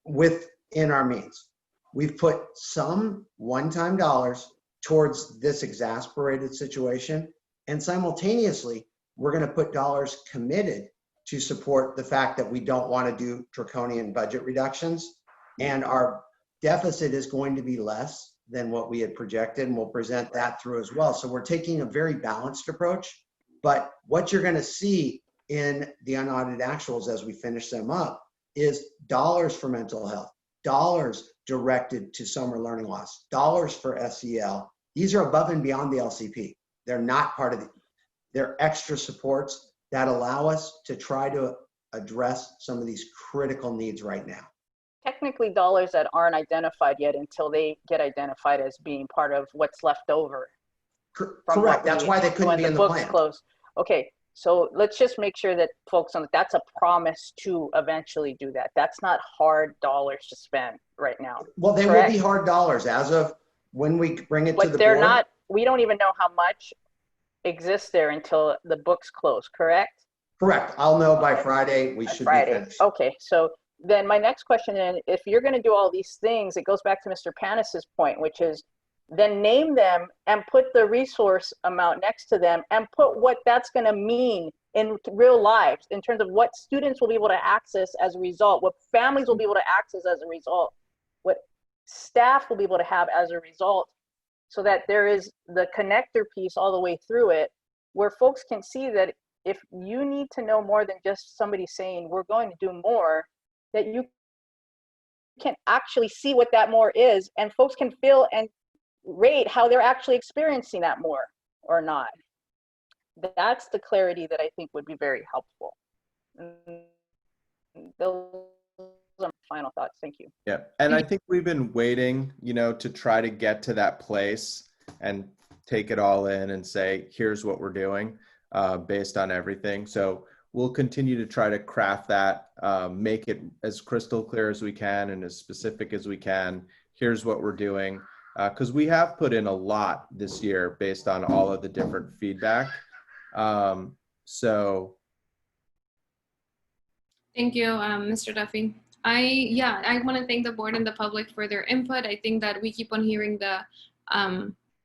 within our means. We've put some one-time dollars towards this exasperated situation. And simultaneously, we're going to put dollars committed to support the fact that we don't want to do draconian budget reductions. And our deficit is going to be less than what we had projected, and we'll present that through as well. So we're taking a very balanced approach. But what you're going to see in the unaudited actuals as we finish them up is dollars for mental health, dollars directed to summer learning loss, dollars for SEL. These are above and beyond the LCP. They're not part of the, they're extra supports that allow us to try to address some of these critical needs right now. Technically dollars that aren't identified yet until they get identified as being part of what's left over. Correct. That's why they couldn't be in the books plan. Closed. Okay, so let's just make sure that folks on that's a promise to eventually do that. That's not hard dollars to spend right now. Well, they correct? will be hard dollars as of when we bring it to the they're board. not. We don't even know how much exists there until the books close. Correct? Correct. I'll know by Friday. We should be finished. Okay, so then my next question, then, if you're going to do all these things, it goes back to Mr. Panis's point, which is then name them and put the resource amount next to them and put what that's going to mean in real lives in terms of what students will be able to access as a result, what families will be able to access as a result, what staff will be able to have as a result, so that there is the connector piece all the way through it, where folks can see that if you need to know more than just somebody saying we're going to do more, that you can actually see what that more is, and folks can feel and rate how they're actually experiencing that more or not. That's the clarity that I think would be very helpful. Those are my final thoughts. Thank you. Yeah, and I think we've been waiting, you know, to try to get to that place and take it all in and say, here's what we're doing based on everything. So we'll continue to try to craft that, make it as crystal clear as we can and as specific as we can. Here's what we're doing. Because we have put in a lot this year based on all of the different feedback. So. Thank you, Mr. Duffy. I want to thank the board and the public for their input. I think that we keep on hearing the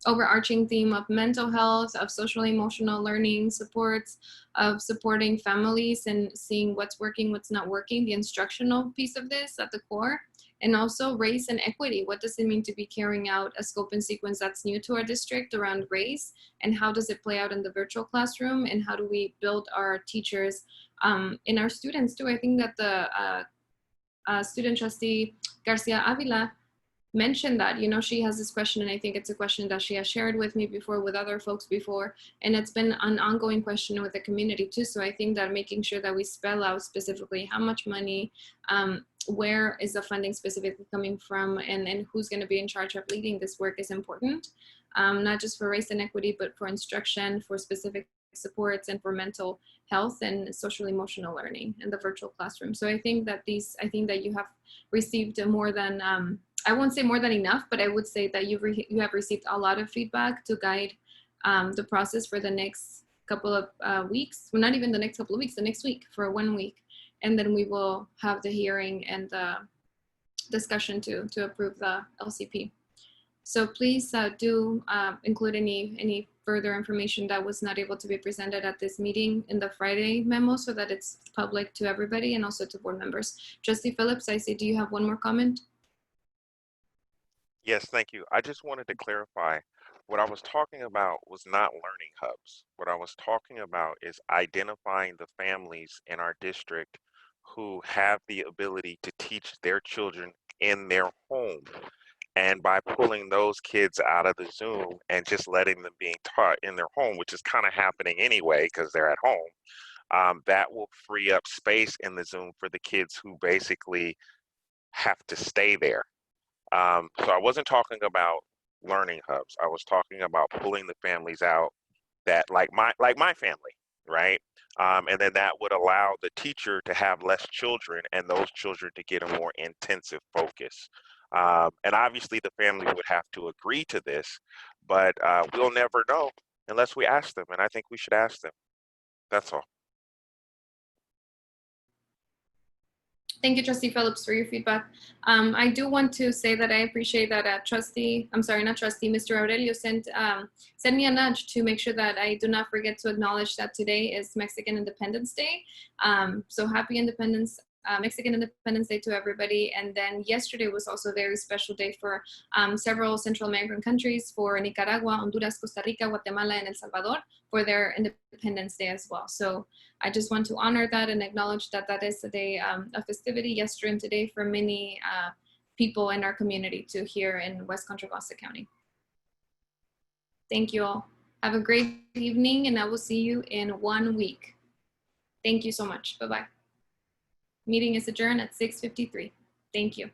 overarching theme of mental health, of social emotional learning supports, of supporting families and seeing what's working, what's not working, the instructional piece of this at the core. And also race and equity. What does it mean to be carrying out a scope and sequence that's new to our district around race? And how does it play out in the virtual classroom? And how do we build our teachers and our students too? I think that the student trustee Garcia Avila mentioned that, you know, she has this question, and I think it's a question that she has shared with me before, with other folks before, and it's been an ongoing question with the community too. So I think that making sure that we spell out specifically how much money, where is the funding specifically coming from, and who's going to be in charge of leading this work is important, not just for race and equity, but for instruction, for specific supports, and for mental health and social emotional learning in the virtual classroom. So I think that you have received more than, I won't say more than enough, but I would say that you have received a lot of feedback to guide the process for the next couple of weeks. Well, not even the next couple of weeks, the next week, for 1 week. And then we will have the hearing and the discussion to approve the LCP. So please do include any further information that was not able to be presented at this meeting in the Friday memo so that it's public to everybody and also to board members. Trustee Phillips, I see, do you have one more comment? Yes, thank you. I just wanted to clarify. What I was talking about was not learning hubs. What I was talking about is identifying the families in our district who have the ability to teach their children in their home. And by pulling those kids out of the Zoom and just letting them being taught in their home, which is kind of happening anyway because they're at home, that will free up space in the Zoom for the kids who basically have to stay there. So I wasn't talking about learning hubs. I was talking about pulling the families out that like my family, right? And then that would allow the teacher to have less children and those children to get a more intensive focus. And obviously the family would have to agree to this, but we'll never know unless we ask them. And I think we should ask them. That's all. Thank you, Trustee Phillips, for your feedback. I do want to say that I appreciate that Mr. Aurelio sent me a nudge to make sure that I do not forget to acknowledge that today is Mexican Independence Day. So happy Mexican Independence Day to everybody. And then yesterday was also a very special day for several Central American countries, for Nicaragua, Honduras, Costa Rica, Guatemala, and El Salvador for their Independence Day as well. So I just want to honor that and acknowledge that that is a day of festivity yesterday and today for many people in our community too here in West Contra Costa County. Thank you all. Have a great evening and I will see you in 1 week. Thank you so much. Bye-bye. Meeting is adjourned at 6:53. Thank you.